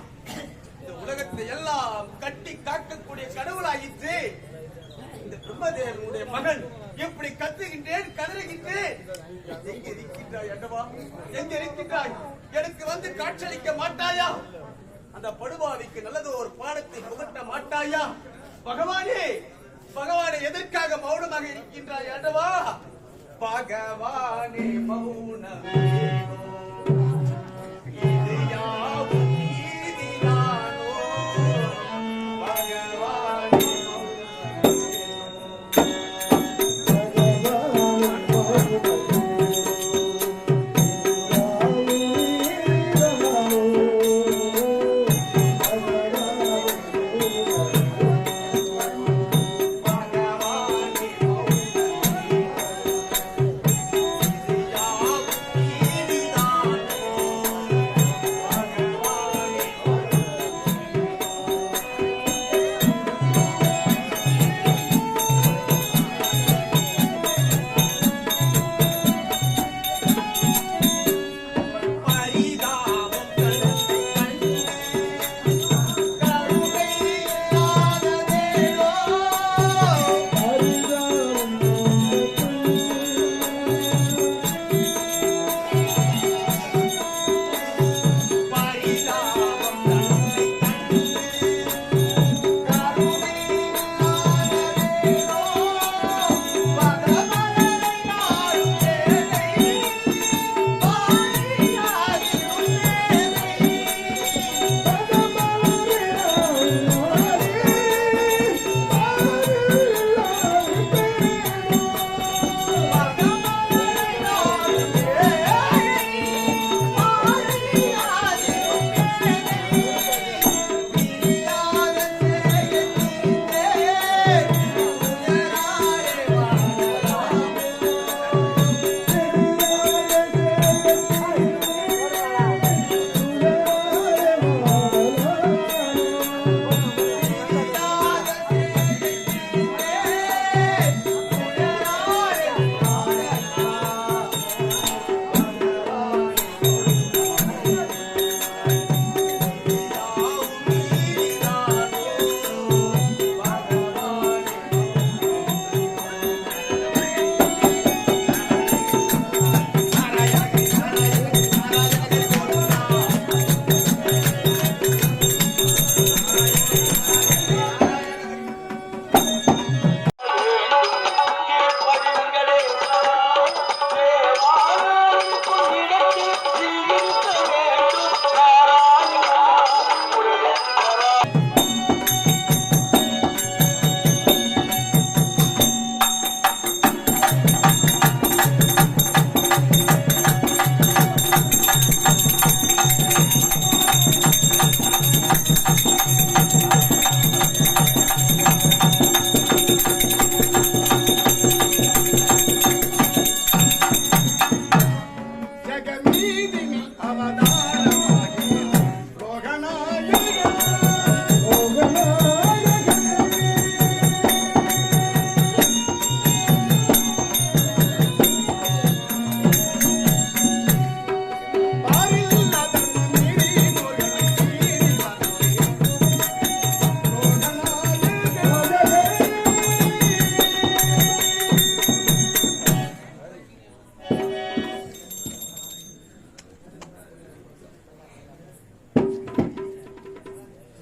இந்த உலகத்தை எல்லாம் கட்டி காக்கக்கூடிய கடவுளாயிற்று இந்த பிரம்மதேவனுடைய மகன் எப்படி கத்துகின்றேன் கதறுகின்றேன். எங்க இருக்கின்றாய் அண்டவா, எங்க இருக்கின்றாய்? எனக்கு வந்து காட்சியளிக்க மாட்டாயா? அந்த படுபாவிக்கு நல்லது ஒரு பாடத்தை புகட்ட மாட்டாயா? பகவானே, பகவானே, எதற்காக மௌனமாக இருக்கின்றாய் ஆண்டவா? பகவானே மௌனமே இது யாவும் நீதிதானோ? பகவானே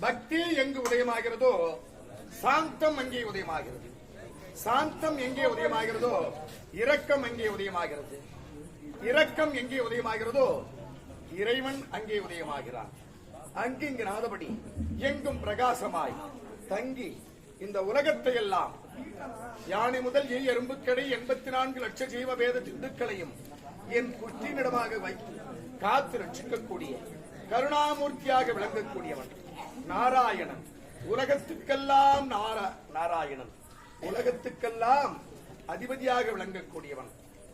பக்தி எங்கு உதயமாகிறதோ சாந்தம் அங்கே உதயமாகிறது. சாந்தம் எங்கே உதயமாகிறதோ இரக்கம் அங்கே உதயமாகிறது. இரக்கம் எங்கே உதயமாகிறதோ இறைவன் அங்கே உதயமாகிறான். அங்கிங்கனாதபடி எங்கும் பிரகாசமாய் தங்கி இந்த உலகத்தை எல்லாம் யானை முதல் எறும்புக்கடை 84 லட்ச ஜீவ வேத சிந்துக்களையும் என் குற்றினிடமாக வைத்து காத்து ரட்சிக்கக்கூடிய கருணாமூர்த்தியாக விளங்கக்கூடியவன் நாராயணன். உலகத்துக்கெல்லாம் நாராயணன், உலகத்துக்கெல்லாம் அதிபதியாக விளங்கக்கூடியவன்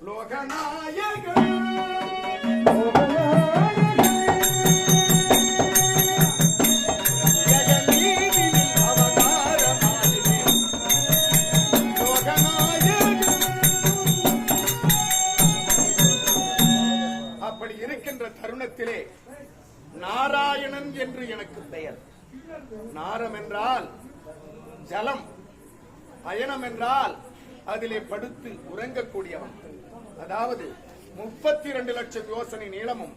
லோகநாயகன். அப்படி இருக்கின்ற தருணத்திலே நாராயணன் என்று எனக்கு பெயர். நாரம் என்றால் ஜலம். அயனம் என்றால் அதிலே படுத்து உறங்கக்கூடியவன். அதாவது 32 லட்சம் யோசனை நீளமும்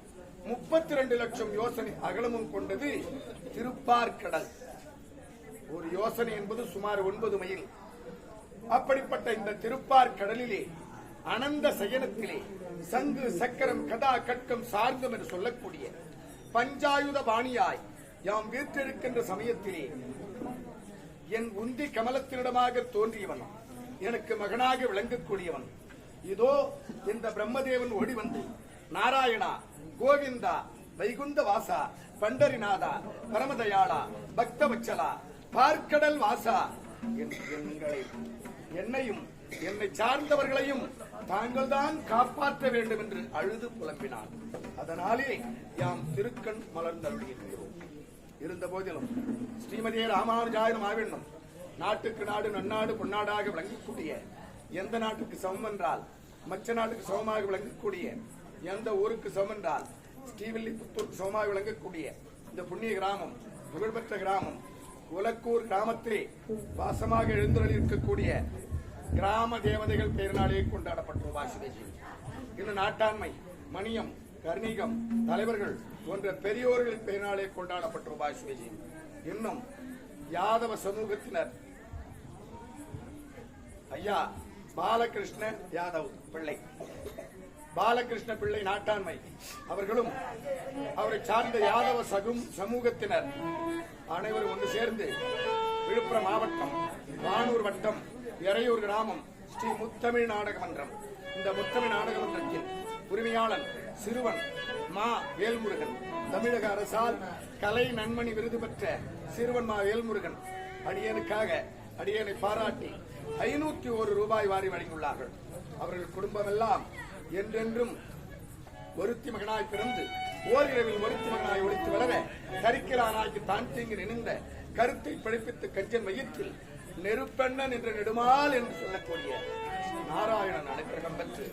32 லட்சம் யோசனை அகலமும் கொண்டது திருப்பார்கடல். ஒரு யோசனை என்பது சுமார் 9 மைல். அப்படிப்பட்ட இந்த திருப்பார்கடலிலே அனந்த சயனத்திலே சங்கு சக்கரம் கதா கட்கம் சார்ந்தம் என்று சொல்லக்கூடிய பஞ்சாயுத பாணியாய் யாம் வீற்றிருக்கின்ற சமயத்திலே என் உந்தி கமலத்தினிடமாக தோன்றியவன், எனக்கு மகனாக விளங்கக்கூடியவன். இதோ இந்த பிரம்மதேவன் ஓடி வந்து நாராயணா, கோவிந்தா, வைகுந்த வாசா, பண்டரிநாதா, பரமதயாளா, பக்தவச்சலா, பார்க்கடல் வாசா, என்னையும் என்னை சார்ந்தவர்களையும் தாங்கள் தான் காப்பாற்ற வேண்டும் என்று அழுது புலம்பினான். அதனாலே யாம் திருக்கண் மலர்ந்தருளியிருக்கிறோம். இருந்த போதிலும் ஸ்ரீமதியே ராமானுஜாயிரம் ஆவேண்டும். நாட்டுக்கு நாடு நன்னாடு பொன்னாடாக விளங்கக்கூடிய, எந்த நாட்டுக்கு சமம் என்றால் மற்ற நாட்டுக்கு சமமாக விளங்கக்கூடிய, எந்த ஊருக்கு சமம் என்றால் ஸ்ரீவில்லிபுத்தூருக்கு சமமாக விளங்கக்கூடிய இந்த புண்ணிய கிராமம், புகழ்பெற்ற கிராமம் உலக்கூர் கிராமத்திலே வாசமாக எழுந்தருளி இருக்கக்கூடிய கிராம தேவதைகள் பெயரினாலே கொண்டாடப்பட்ட வாசுதேவி. இன்னும் நாட்டாண்மை, மணியம், கர்ணிகம் தலைவர்கள் போன்ற பெரியோர்களின் பெயரினாலே கொண்டாடப்பட்ட வாசுதேவி. இன்னும் யாதவ சமூகத்தினர் ஐயா பாலகிருஷ்ண யாதவ் பிள்ளை, பாலகிருஷ்ண பிள்ளை நாட்டாண்மை அவர்களும் அவரை சார்ந்த யாதவ சமூகத்தினர் அனைவரும் ஒன்று சேர்ந்து விழுப்புரம் மாவட்டம் வானூர் வட்டம் எறையூர் கிராமம் ஸ்ரீ முத்தமிழ் நாடக மன்றம், இந்த முத்தமிழ் நாடக மன்றத்தின் உரிமையாளன் சிறுவன் மா வேல்முருகன், தமிழக அரசால் கலை நன்மணி விருது பெற்ற சிறுவன் மா வேல்முருகன் அடியனுக்காக அடியனை பாராட்டி 501 ரூபாய் வாரி வழங்கியுள்ளார்கள். அவர்கள் குடும்பம் எல்லாம் என்றென்றும் ஒருத்தி மகனாய் பிறந்து ஓரிரவில் ஒருத்தி மகனாய் ஒழித்து வளர கரிக்கலானாய்க்கு தான் தீங்கு நினைந்த கருத்தை பிழைப்பித்து கஞ்சன் மையத்தில் நெருப்பெண்ணன் என்ற நெடுமால் என்று சொல்லக்கூடிய நாராயணன் அனுக்கிரகம் பெற்று,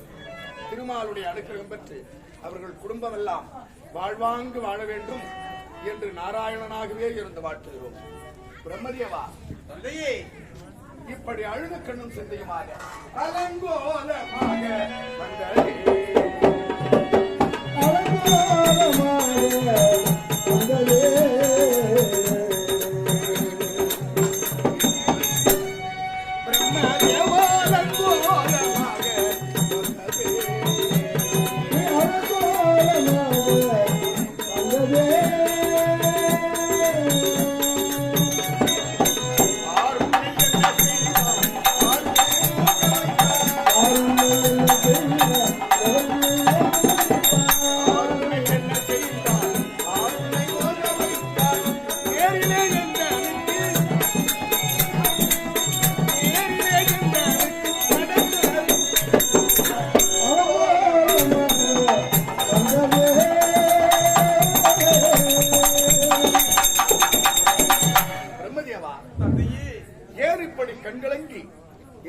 திருமாலுடைய அனுக்கிரகம் பெற்று அவர்கள் குடும்பம் எல்லாம் வாழ்வாங்கு வாழ வேண்டும் என்று நாராயணனாகவே இருந்து வாழ்த்துகிறோம். பிரம்மதேவா தந்தையே, இப்படி அழுத கண்ணும் சிந்தையுமாக அலங்கோலமாக வந்ததே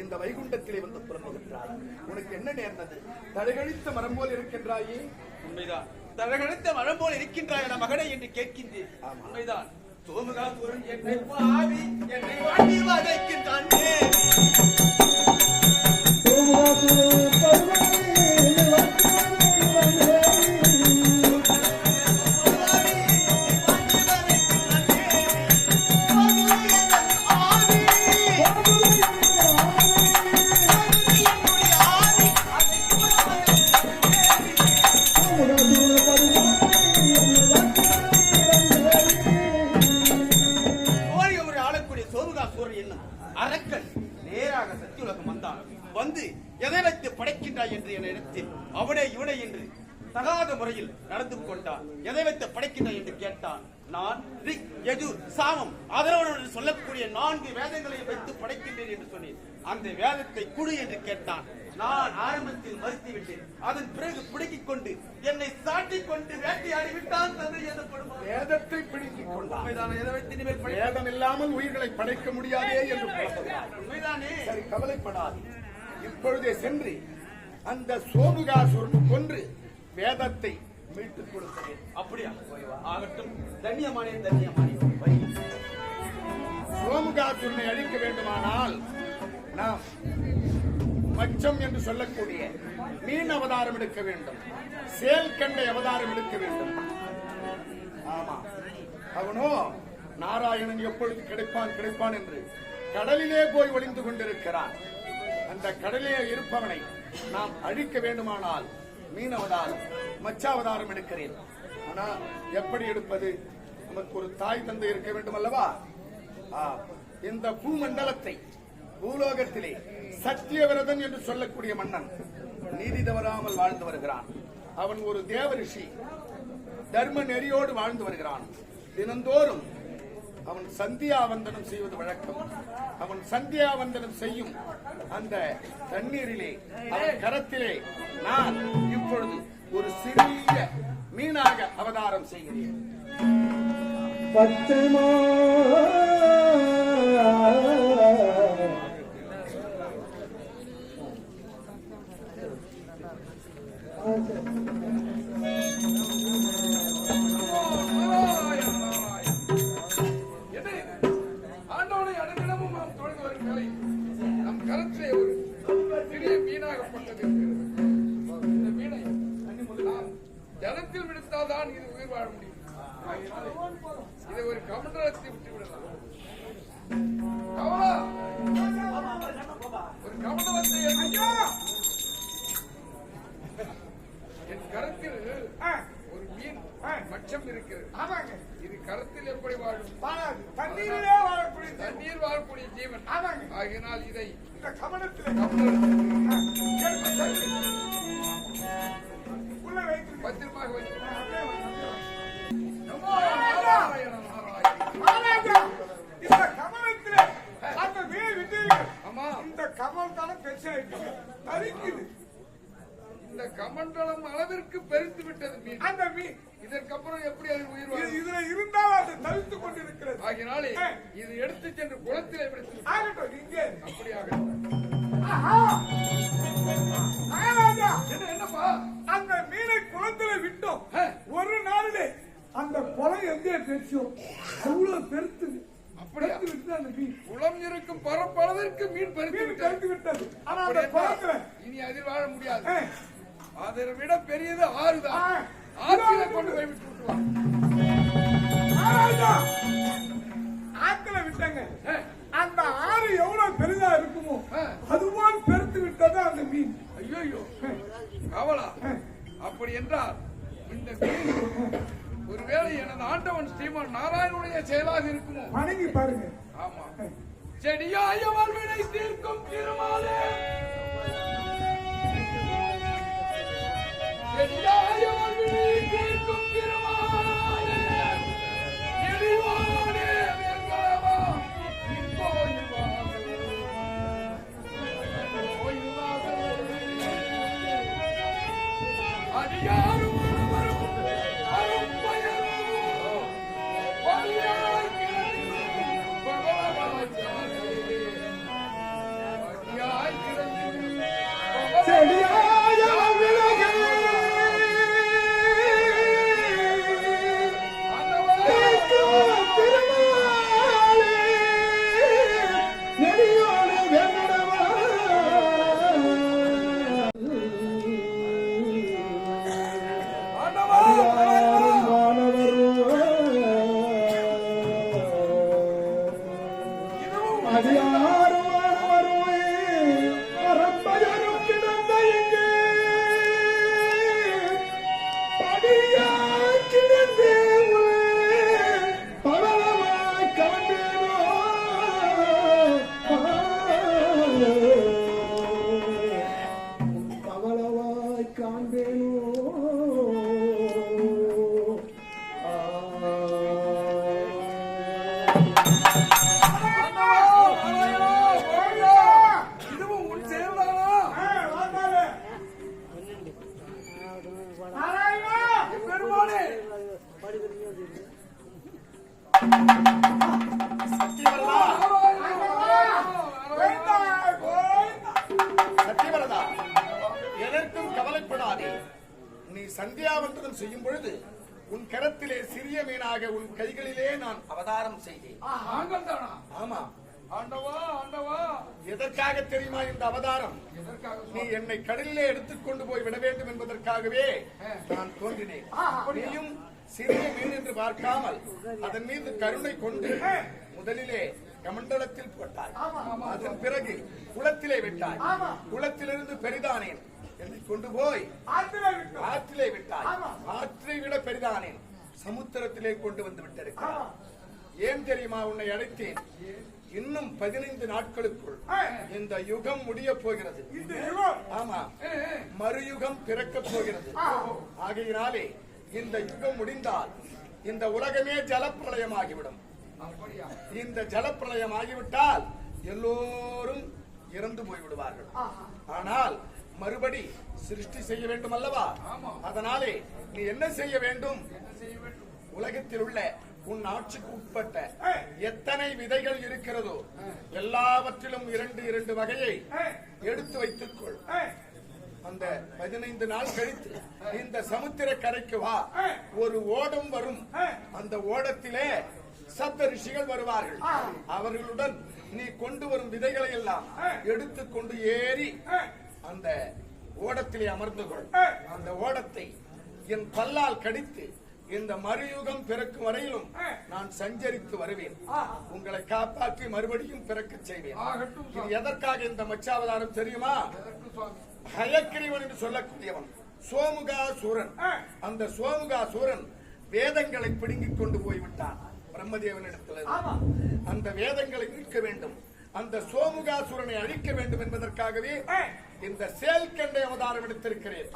இந்த வைகுண்டத்திலே வந்து புலம்புகின்றாய். உனக்கு என்ன நேர்ந்தது? தடைகழித்த மரம் போல் இருக்கின்றாயே. உண்மைதான், தடைகழித்த மரம் போல் இருக்கின்றாய் என மகனே என்று கேட்கின்றேன். உண்மைதான், சோமுகாசுரன் என்னை பாவி என்னை வாட்டி வதைக்கின்றான். அரக்கன் நேராக சத்தியுலகம் வந்தான். வந்து எதை வைத்து படைக்கின்றாய் என்று என இடத்தில் அவனே இவனே என்று தகாத முறையில் நடந்து கொண்டான். எதை வைத்து படைக்கின்றாய் என்று கேட்டான். நான் ரிக், யஜு, சாமம் அதனோடு சொல்லக்கூடிய 4 வேதங்களை வைத்து படைக்கின்றேன் என்று சொன்னேன். அந்த வேதத்தை குடு என்று கேட்டான். நான் ஆரம்பத்தில் மறுத்துவிட்டேன். அதன் பிறகு பிடுக்கிக் கொண்டு என்னை சாட்டிக் கொண்டு வேட்டையாடி விட்டான். தந்தை எனப்படும் வேதத்தை பிடித்துக் கொண்டான். எதை வைத்து இனிமேல் வேதம் இல்லாமல் உயிர்களை படைக்க முடியாதே என்று உண்மைதானே? சரி, கவலைப்படாது. இப்பொழுதே சென்று அந்த சோமுகாசுரனை கொன்று வேதத்தை மீட்டுக் கொடுக்கிறேன். அப்படியா? ஆகட்டும். தன்யமானே தன்யமானே. பகாசுரனை அழிக்க வேண்டுமானால் நாம் மச்சம் என்று சொல்லக்கூடிய மீன் அவதாரம் எடுக்க வேண்டும், சேல்கண்டை அவதாரம் எடுக்க வேண்டும். ஆமா, அவனோ நாராயணன் எப்பொழுது கிடைப்பான் என்று கடலிலே போய் ஒளிந்து கொண்டிருக்கிறான். அந்த கடலிலே இருப்பவனை நாம் அழிக்க வேண்டுமானால் மீன் அவதாரம் மச்சாவதாரம் எடுக்கிறேன். ஆனா எப்படி எடுப்பது? நமக்கு ஒரு தாய் தந்தை இருக்க வேண்டும் அல்லவா? இந்த பூமண்டலத்தை பூலோகத்திலே சத்தியவிரதன் என்று சொல்லக்கூடிய மன்னன் நீதி தவறாமல் வாழ்ந்து வருகிறான். அவன் ஒரு தேவ ரிஷி, தர்ம நெறியோடு வாழ்ந்து வருகிறான். தினந்தோறும் அவன் சந்தியாவந்தனம் செய்வது வழக்கம். அவன் சந்தியாவந்தனம் செய்யும் அந்த தண்ணீரிலே அவன் கரத்திலே நான் இப்பொழுது ஒரு சிறிய மீனாக அவதாரம் செய்கிறேன். பச்சைமா ஆண்டவனை அனுதினமும் நாம் தொழுது வரும் வேலை நம் கரத்திலே ஒரு சிறிய மீனாகப்பட்டது. இந்த மீனை நாம் ஜலத்தில் விடுத்தால்தான் இது உயிர் வாழ முடியும். இதை ஒரு கமண்டலத்தை விட்டு விடலாம். ஒரு கமண்டலத்தை என் கரத்தில் ஒரு மீன் மச்சம் இருக்கிறது. இது கரத்தில் எப்படி வாழும்? தண்ணீரிலே வாழக்கூடிய தண்ணீர் வாழக்கூடிய ஜீவன். ஆகினால் இதை இந்த கமலத்தில் உள்ள வைத்து பத்திரமாக வைத்து இந்த கமலத்திலே அந்த மீன் விட்டீர்கள். ஆமா, இந்த கமல் தானே பெருசாயிருக்கு, தரிக்குது. இந்த கமண்டலம் அளவிற்கு பெருத்து விட்டது மீன். அந்த மீன் இதற்கப்புறம் எப்படி அது உயிர் வாழும்? இதுல இருந்தால் அது தவித்துக் கொண்டிருக்கிறது. ஆகினாலே இது எடுத்து சென்று குளத்திலே விடுத்து ஆகட்டும், இங்கே அப்படியாக. என்னப்பா அந்த மீனை குளத்திலே விட்டோம். ஒரு நாளிலே அந்த குளம் எங்கே பெருசோ அவ்வளவு பெருத்து அப்படியா? அந்த மீன் குளம் இருக்கும் பரப்பளவிற்கு மீன் பெருத்து விட்டது. ஆனா அந்த குளத்துல இனி அதில் வாழ முடியாது. அதை விட பெரியது ஆறுதான். ஆற்றில கொண்டு போய் விட்டு விட்டுவாங்க. ஆத்துல விட்டாங்க. அந்த ஆறு எவ்வளவு பெரிதா இருக்குமோ அதுபோல் பெருத்து விட்டது அந்த மீன். ஐயோ கவலா, அப்படி என்றால் இந்த மீன் ஒருவேளை எனது ஆண்டவன் ஸ்ரீமன் நாராயணனுடைய செயலாக இருக்குமோ? வணங்கி பாருங்க. ஆமா, செடியாய வாழ்வினை தீர்க்கும் திருமாலே, செடியாய வாழ்வினை தீர்க்கும் திருமாலே, எளிவானே வெங்கலவா கோயில் வாசல், கோயில் வாசல், அடியாரும் அருவரும் அரும் பயரும் வழியாய் கிடந்து பகவவாச்சாரே, வழியாய் கிடந்து செடியாய விலகே திருமாலே நெடியோடு வெங்கடவா பவளவாய் காண்பேனோ இதுவும் உன் செயல்தானா? பெருமானே, சத்தியவரதா, எதற்கும் கவலைப்படாதே. நீ சந்தியாவந்தனம் செய்யும் பொழுது உன் கரத்திலே சிறிய மீனாக உன் கைகளிலே நான் அவதாரம் செய்தேன். நாங்கள் தானா? ஆமா, ஆண்டவா ஆண்டவா, எதற்காக தெரியுமா இந்த அவதாரம்? எதற்காக நீ என்னை கடலிலே எடுத்துக்கொண்டு போய் விட வேண்டும் என்பதற்காகவே நான் தோன்றினேன். நீயும் சிறிய மீன் என்று பார்க்காமல் அதன் மீது கருணை கொண்டு முதலிலே கமண்டலத்தில் போட்டாய். அதன் பிறகு குளத்திலே விட்டாய். குளத்திலிருந்து பெரிதானேன் என்னை கொண்டு போய் ஆற்றிலே விட்டாய். ஆற்றை விட பெரிதானேன் சமுத்திரத்திலே கொண்டு வந்து விட்டிருக்கிறார். ஏன் தெரியுமா உன்னை அழைத்தேன்? இன்னும் 15 நாட்களுக்குள் இந்த யுகம் முடிய போகிறது. ஆமா, மறுயுகம் பிறக்க போகிறது. ஆகையினாலே இந்த யுகம் முடிந்தால் இந்த உலகமே ஜலப்பிரளயமாகிவிடும். இந்த ஜலப்பிரளயம் ஆகிவிட்டால் எல்லோரும் இறந்து போய்விடுவார்கள். ஆனால் மறுபடி சிருஷ்டி செய்ய வேண்டும் அல்லவா? அதனாலே நீ என்ன செய்ய வேண்டும்? உலகத்தில் உள்ள உன் ஆட்சிக்கு உட்பட்ட எத்தனை விதைகள் இருக்கிறதோ எல்லாவற்றிலும் 2 வகையை எடுத்து வைத்துக் கொள். அந்த 15 நாள் கழித்து இந்த சமுத்திர கரைக்கு வா. ஒரு ஓடம் வரும். அந்த ஓடத்திலே சப்த ரிஷிகள் வருவார்கள். அவர்களுடன் நீ கொண்டு வரும் விதைகளை எல்லாம் எடுத்துக்கொண்டு ஏறி அந்த ஓடத்திலே அமர்ந்து கொள். அந்த ஓடத்தை என் பல்லால் கடித்து இந்த மறுயுகம் பிறக்கும் வரையிலும் நான் சஞ்சரித்து வருவேன். உங்களை காப்பாற்றி மறுபடியும் பிறக்க செய்வேன். இது எதற்காக இந்த மச்சாவதாரம் தெரியுமா? ஹயக்கிரீவன் என்று சொல்லக்கூடியவன் சோமுகாசூரன். அந்த சோமுகாசூரன் வேதங்களை பிடுங்கிக் கொண்டு போய்விட்டான் பிரம்மதேவனிடத்தில். அந்த வேதங்களை மீட்க வேண்டும், அந்த சோமுகாசுரனை அழிக்க வேண்டும் என்பதற்காகவே இந்த சேல்கண்டை அவதாரம் எடுத்திருக்கிறேன்.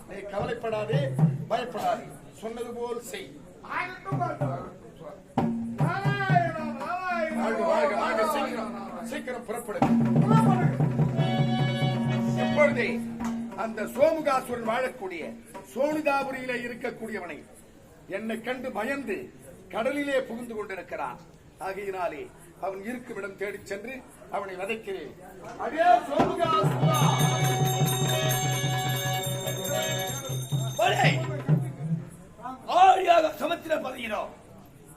நீ கவலைப்படாதே, பயப்படாதே, சொன்னது போல் செய். சீக்கிரம் புறப்படுங்க. இப்பொழுதே அந்த சோமுகாசுரன் வாழக்கூடிய சோனிதாபுரியிலே இருக்கக்கூடியவனை என்னை கண்டு பயந்து கடலிலே புகுந்து கொண்டிருக்கிறான். ஆகையினாலே அவன் இருக்கும் இடம் தேடிச் சென்று அவனை வதைக்கிறேன். அதே சோமுகாசுரா, ஆழியாக சமுத்திரம் பதிகிறோம்.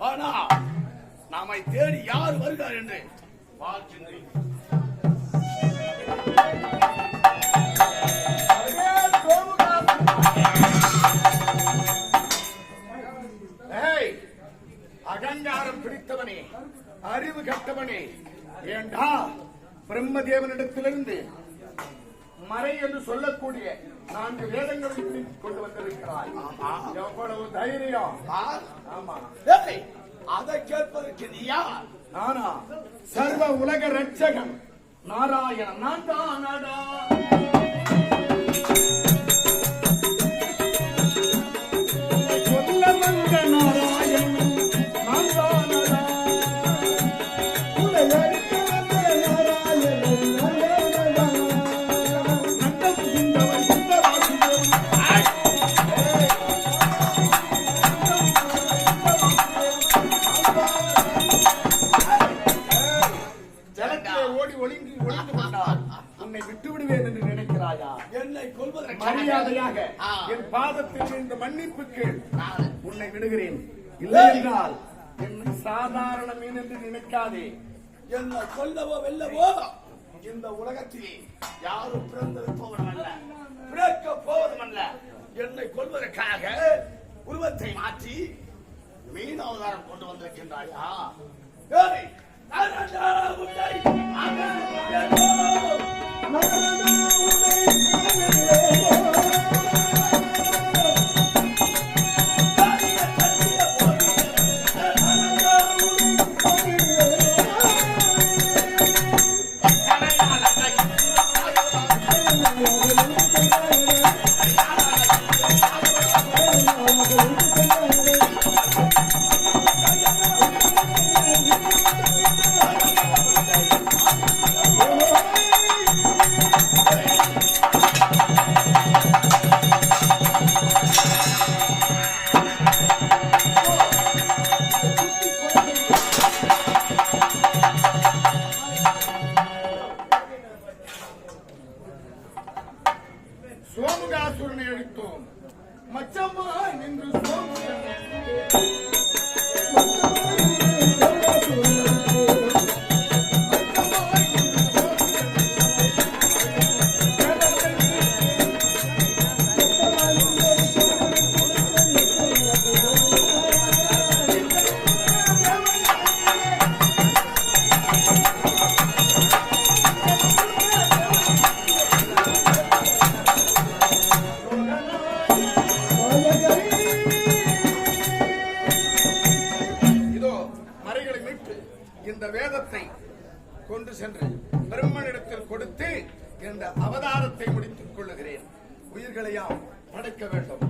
ஆனா நாமை தேடி யார் வருகிறார் என்று பார்க்கின்றேன். அகங்காரம் பிடித்தவனே, அறிவு கட்டவனே, ஏண்டா பிரம்மதேவனிடத்திலிருந்து மறை என்று சொல்லக்கூடிய 4 வேதங்களை கொண்டு வந்திருக்கிறாய். எவ்வளவு தைரியம்! ஆமா, அதை கேட்பதற்கு நீ யார்? நானா சர்வ உலக ரட்சகன் நாராயணன். நான் தானடா சொல்ல வந்த நாராயணன். நான் தானடா உலகறிக்க வந்த நாராயணன் நாராயணா. நண்டம் புகுந்தவன் இந்த வாசுதேவன். ஜலத்திலே ஓடி ஒளிந்து கொண்டால் உன்னை விட்டு விடுவேன் என்று நினைக்கிறாயா? என்னை கொல்வதற்கு மரியாதையாக என் பாதத்தில் இந்த மன்னிப்புக்கு உன்னை விடுகிறேன். இல்லை என்றால் என்னை சாதாரண மீன் என்று நினைக்காதே. என்னை கொல்லவோ வெல்லவோ இந்த உலகத்தில் யாரும் பிறந்திருப்பவரும் அல்ல, பிறக்க போவதும் அல்ல. என்னை கொல்வதற்காக உருவத்தை மாற்றி மீன் அவதாரம் கொண்டு வந்திருக்கின்றாயா? ஏய், நாராயணா உன்னை நாராயணா முடித்து இந்த வேதத்தை கொண்டு சென்று பிரம்மனிடத்தில் கொடுத்து இந்த அவதாரத்தை முடித்துக் கொள்ளுகிறேன். உயிர்களையாம் படைக்க வேண்டும்.